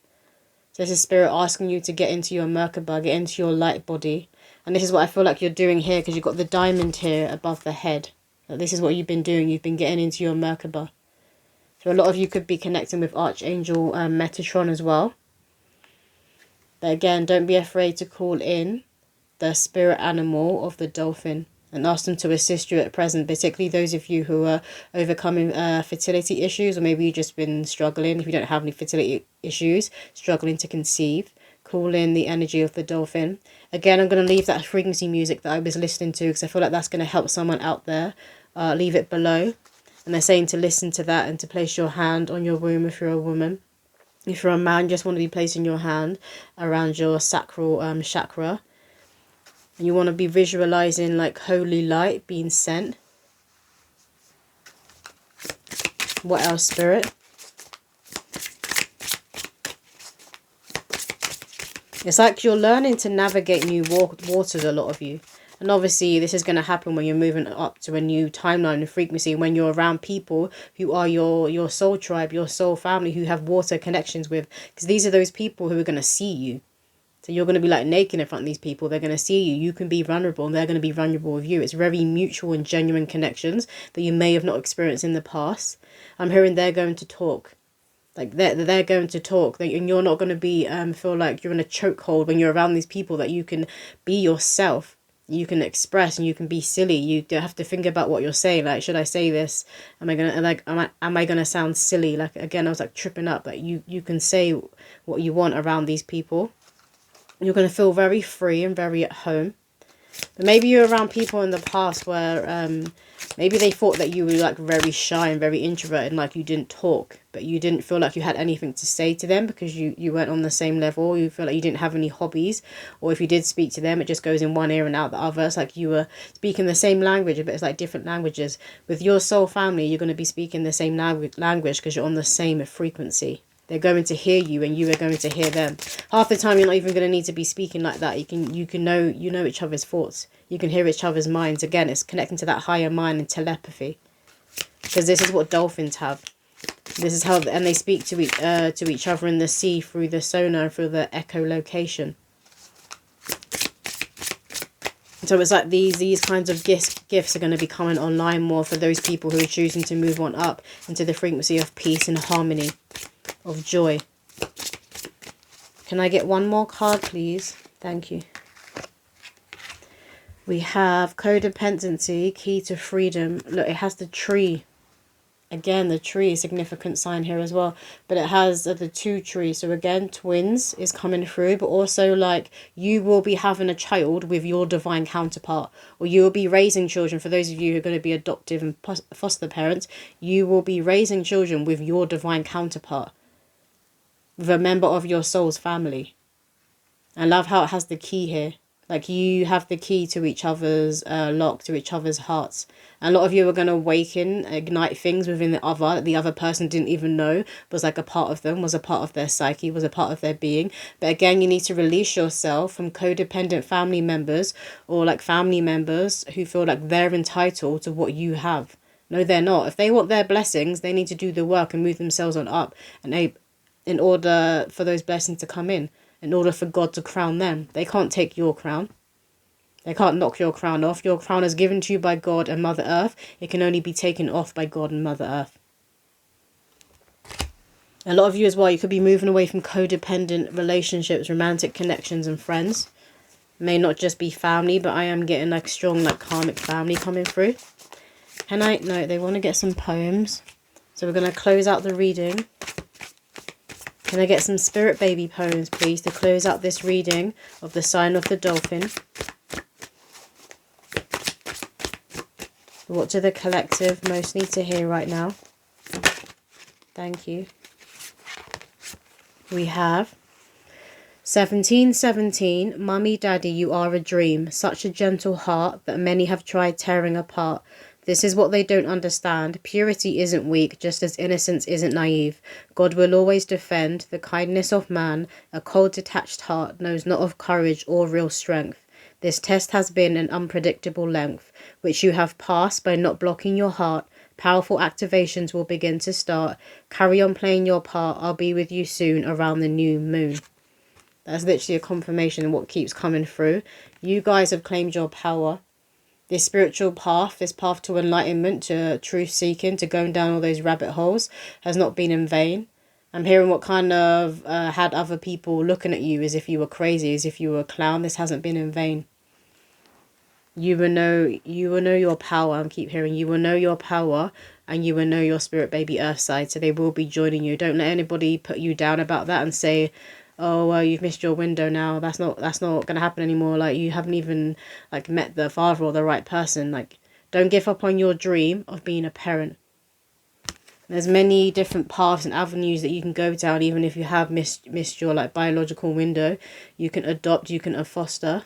S1: So this is spirit asking you to get into your Merkaba, get into your light body. And this is what I feel like you're doing here, because you've got the diamond here above the head. This is what you've been doing. You've been getting into your Merkaba. So a lot of you could be connecting with Archangel Metatron as well. But again, don't be afraid to call in the spirit animal of the dolphin and ask them to assist you at present, particularly those of you who are overcoming fertility issues, or maybe you've just been struggling. If you don't have any fertility issues, struggling to conceive, call in the energy of the dolphin. Again, I'm going to leave that frequency music that I was listening to, because I feel like that's going to help someone out there. Leave it below. And they're saying to listen to that and to place your hand on your womb if you're a woman. If you're a man, you just want to be placing your hand around your sacral chakra. And you want to be visualizing like holy light being sent. What else, Spirit? It's like you're learning to navigate new waters, a lot of you. And obviously this is going to happen when you're moving up to a new timeline and frequency, when you're around people who are your soul tribe, your soul family, who have water connections with. Because these are those people who are going to see you. So you're going to be like naked in front of these people. They're going to see you. You can be vulnerable, and they're going to be vulnerable with you. It's very mutual and genuine connections that you may have not experienced in the past. I'm hearing they're going to talk. Like they're going to talk. And you're not going to be feel like you're in a chokehold when you're around these people, that you can be yourself. You can express and you can be silly. You don't have to think about what you're saying. Like, should I say this? Am I gonna sound silly? Like, again, I was like tripping up. Like you can say what you want around these people. You're going to feel very free and very at home. But maybe you're around people in the past where maybe they thought that you were like very shy and very introverted and like you didn't talk, but you didn't feel like you had anything to say to them because you weren't on the same level. You feel like you didn't have any hobbies, or if you did speak to them, it just goes in one ear and out the other. It's like you were speaking the same language, but it's like different languages. With your soul family, you're going to be speaking the same language because you're on the same frequency. They're going to hear you and you are going to hear them. Half the time you're not even going to need to be speaking like that. You know each other's thoughts. You can hear each other's minds. Again, it's connecting to that higher mind and telepathy. Because this is what dolphins have. This is how, and they speak to each other in the sea through the sonar, through the echolocation. So it's like these kinds of gifts are going to be coming online more for those people who are choosing to move on up into the frequency of peace and harmony, of joy. Can I get one more card, please? Thank you. We have codependency, key to freedom. Look, it has the tree. Again, the tree is a significant sign here as well. But it has the two trees. So again, twins is coming through. But also like you will be having a child with your divine counterpart. Or you will be raising children. For those of you who are going to be adoptive and foster parents. You will be raising children with your divine counterpart. With a member of your soul's family. I love how it has the key here. Like you have the key to each other's lock, to each other's hearts. And a lot of you are going to awaken, ignite things within the other that the other person didn't even know was like a part of them, was a part of their psyche, was a part of their being. But again, you need to release yourself from codependent family members or like family members who feel like they're entitled to what you have. No, they're not. If they want their blessings, they need to do the work and move themselves on up and in order for those blessings to come in order for God to crown them. They can't take your crown. They can't knock your crown off. Your crown is given to you by God and Mother Earth. It can only be taken off by God and Mother Earth. A lot of you as well, you could be moving away from codependent relationships, romantic connections and friends. May not just be family, but I am getting like strong like karmic family coming through. No, they want to get some poems. So we're going to close out the reading. Can I get some spirit baby poems, please, to close out this reading of the sign of the dolphin? What do the collective most need to hear right now? Thank you. We have 1717, Mummy, Daddy, you are a dream. Such a gentle heart that many have tried tearing apart. This is what they don't understand. Purity isn't weak, just as innocence isn't naive. God will always defend the kindness of man. A cold, detached heart knows not of courage or real strength. This test has been an unpredictable length, which you have passed by not blocking your heart. Powerful activations will begin to start. Carry on playing your part. I'll be with you soon around the new moon. That's literally a confirmation of what keeps coming through. You guys have claimed your power. This spiritual path, this path to enlightenment, to truth seeking, to going down all those rabbit holes has not been in vain. I'm hearing what kind of had other people looking at you as if you were crazy, as if you were a clown. This hasn't been in vain. You will know your power. I keep hearing you will know your power and you will know your spirit baby earth side. So they will be joining you. Don't let anybody put you down about that and say, oh, well, you've missed your window now. That's not going to happen anymore. Like, you haven't even, like, met the father or the right person. Like, don't give up on your dream of being a parent. There's many different paths and avenues that you can go down, even if you have missed your, like, biological window. You can adopt, you can foster.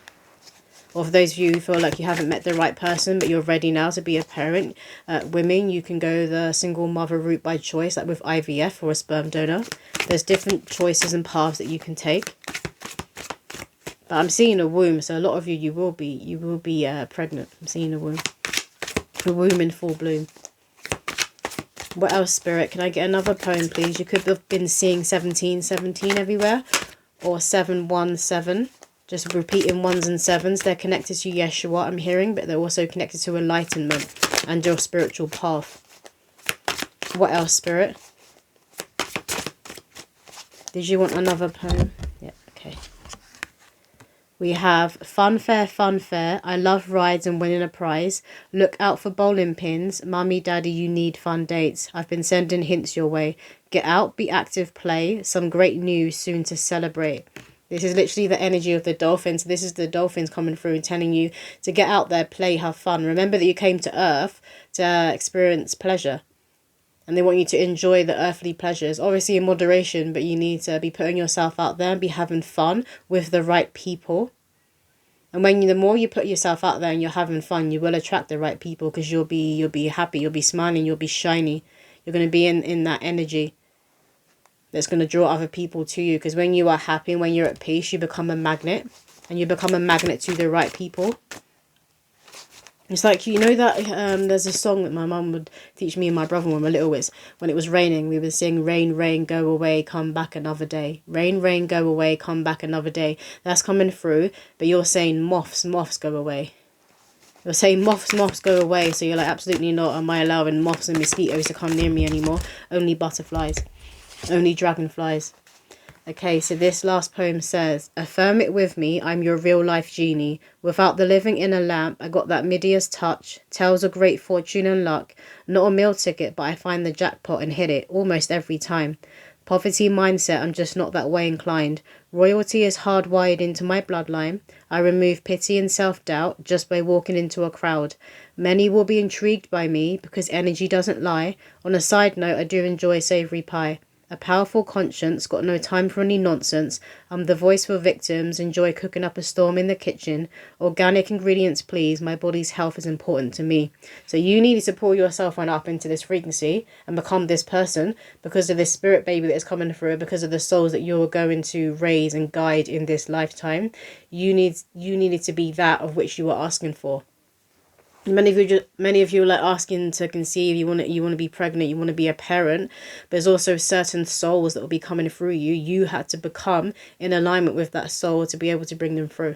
S1: Or for those of you who feel like you haven't met the right person, but you're ready now to be a parent, women, you can go the single mother route by choice, like with IVF or a sperm donor. There's different choices and paths that you can take. But I'm seeing a womb, so a lot of you will be pregnant. I'm seeing a womb in full bloom. What else, Spirit? Can I get another poem, please? You could have been seeing 1717 everywhere, or 717. Just repeating ones and sevens. They're connected to Yeshua, I'm hearing, but they're also connected to enlightenment and your spiritual path. What else, Spirit? Did you want another poem? Yeah, okay. We have fun fair. I love rides and winning a prize. Look out for bowling pins. Mummy, Daddy, you need fun dates. I've been sending hints your way. Get out, be active, play. Some great news soon to celebrate. This is literally the energy of the dolphins. This is the dolphins coming through and telling you to get out there, play, have fun. Remember that you came to Earth to experience pleasure. And they want you to enjoy the earthly pleasures. Obviously in moderation, but you need to be putting yourself out there and be having fun with the right people. And when the more you put yourself out there and you're having fun, you will attract the right people, because you'll be happy, you'll be smiling, you'll be shiny. You're going to be in that energy that's going to draw other people to you, because when you are happy and when you're at peace, you become a magnet, and you become a magnet to the right people. It's like, you know that there's a song that my mum would teach me and my brother when we were little. It's when it was raining, we would sing, rain, rain, go away, come back another day. Rain, rain, go away, come back another day. That's coming through, but you're saying moths, moths, go away. You're saying moths, moths, go away. So you're like, absolutely not am I allowing moths and mosquitoes to come near me anymore. Only butterflies. Only dragonflies. Okay, so this last poem says, affirm it with me, I'm your real life genie. Without the living in a lamp, I got that Midia's touch. Tells of great fortune and luck. Not a meal ticket, but I find the jackpot and hit it almost every time. Poverty mindset, I'm just not that way inclined. Royalty is hardwired into my bloodline. I remove pity and self-doubt just by walking into a crowd. Many will be intrigued by me because energy doesn't lie. On a side note, I do enjoy savoury pie. A powerful conscience, got no time for any nonsense. I'm the voice for victims, enjoy cooking up a storm in the kitchen. Organic ingredients, please. My body's health is important to me. So you need to pull yourself on up into this frequency and become this person because of this spirit baby that is coming through, because of the souls that you're going to raise and guide in this lifetime. You needed to be that of which you were asking for. Many of you are like asking to conceive. You want to be pregnant. You want to be a parent. But there's also certain souls that will be coming through you. You had to become in alignment with that soul to be able to bring them through.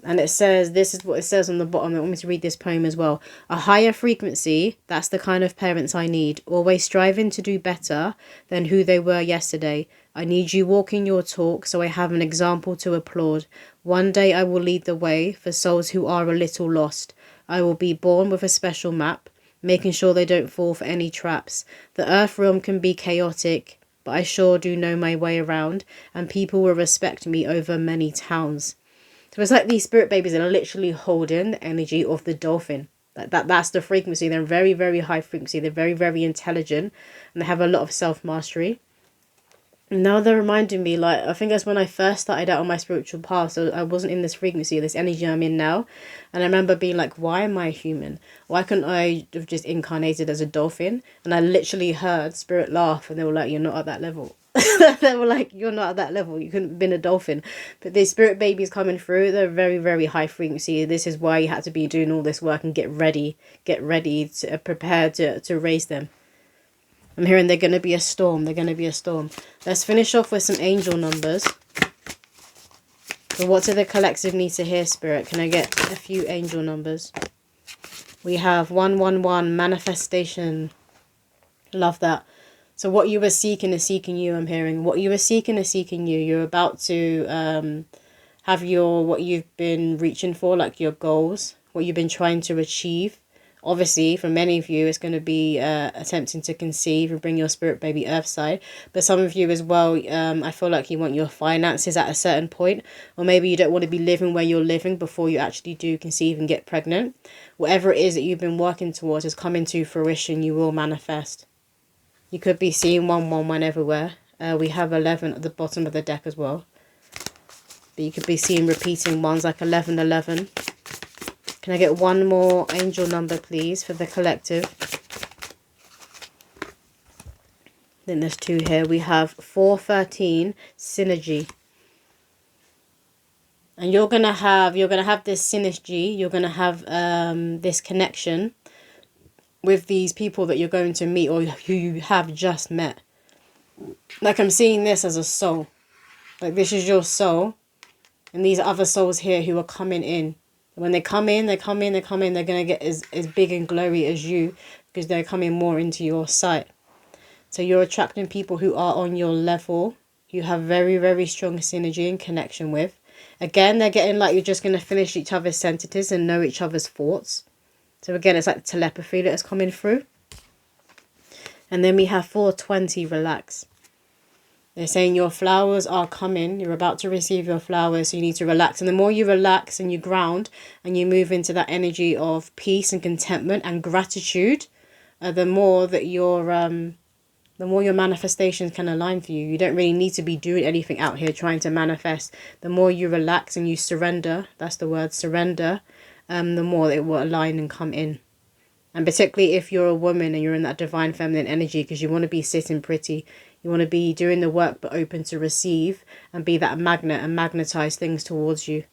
S1: And it says, this is what it says on the bottom. I want me to read this poem as well. A higher frequency, that's the kind of parents I need. Always striving to do better than who they were yesterday. I need you walking your talk so I have an example to applaud. One day I will lead the way for souls who are a little lost. I will be born with a special map, making sure they don't fall for any traps. The earth realm can be chaotic, but I sure do know my way around, and people will respect me over many towns. So it's like these spirit babies are literally holding the energy of the dolphin. That's the frequency. They're very, very high frequency. They're very, very intelligent, and they have a lot of self-mastery. Now they're reminding me, like, I think that's when I first started out on my spiritual path. So I wasn't in this frequency, this energy I'm in now. And I remember being like, why am I human? Why couldn't I have just incarnated as a dolphin? And I literally heard spirit laugh, and they were like, you're not at that level. They were like, you're not at that level. You couldn't have been a dolphin. But these spirit babies coming through, they're very, very high frequency. This is why you had to be doing all this work and get ready to prepare to raise them. I'm hearing they're going to be a storm. They're going to be a storm. Let's finish off with some angel numbers. So what do the collective need to hear, Spirit? Can I get a few angel numbers? We have 111, manifestation. Love that. So what you were seeking is seeking you, I'm hearing. What you were seeking is seeking you. You're about to have what you've been reaching for, like your goals, what you've been trying to achieve. Obviously, for many of you, it's going to be attempting to conceive and bring your spirit baby earth side. But some of you as well, I feel like you want your finances at a certain point. Or maybe you don't want to be living where you're living before you actually do conceive and get pregnant. Whatever it is that you've been working towards is coming to fruition. You will manifest. You could be seeing 111 everywhere. We have 11 at the bottom of the deck as well. But you could be seeing repeating ones like 1111. Can I get one more angel number, please, for the collective? Then there's two here. We have 413, synergy. And you're gonna have this synergy. You're gonna have this connection with these people that you're going to meet or who you have just met. Like, I'm seeing this as a soul. Like, this is your soul. And these other souls here who are coming in. When they come in, they're going to get as big and glowy as you because they're coming more into your sight. So you're attracting people who are on your level. You have very, very strong synergy and connection with. Again, they're getting like you're just going to finish each other's sentences and know each other's thoughts. So again, it's like telepathy that's coming through. And then we have 420, relax. They're saying your flowers are coming. You're about to receive your flowers, so you need to relax. And the more you relax and you ground and you move into that energy of peace and contentment and gratitude, the more that the more your manifestations can align for you. You don't really need to be doing anything out here trying to manifest. The more you relax and you surrender, that's the word, surrender, the more it will align and come in. And particularly if you're a woman and you're in that divine feminine energy, because you want to be sitting pretty, you want to be doing the work but open to receive and be that magnet and magnetize things towards you.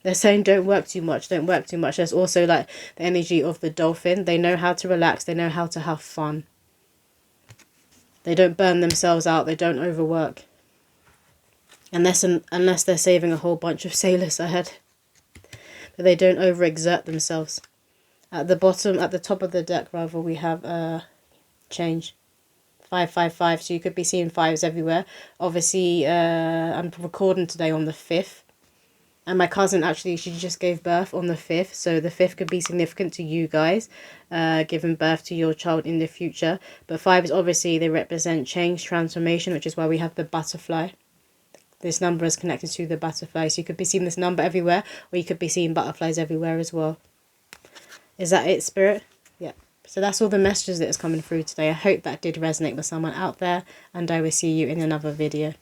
S1: They're saying don't work too much, don't work too much. There's also like the energy of the dolphin. They know how to relax, they know how to have fun. They don't burn themselves out, they don't overwork. Unless they're saving a whole bunch of sailors ahead. But they don't overexert themselves. At the top of the deck rather, we have change. 555, so you could be seeing fives everywhere. Obviously, I'm recording today on the 5th. And my cousin, actually, she just gave birth on the 5th. So the 5th could be significant to you guys, giving birth to your child in the future. But fives, obviously, they represent change, transformation, which is why we have the butterfly. This number is connected to the butterfly. So you could be seeing this number everywhere, or you could be seeing butterflies everywhere as well. Is that it, Spirit? Yeah. So that's all the messages that is coming through today. I hope that did resonate with someone out there, and I will see you in another video.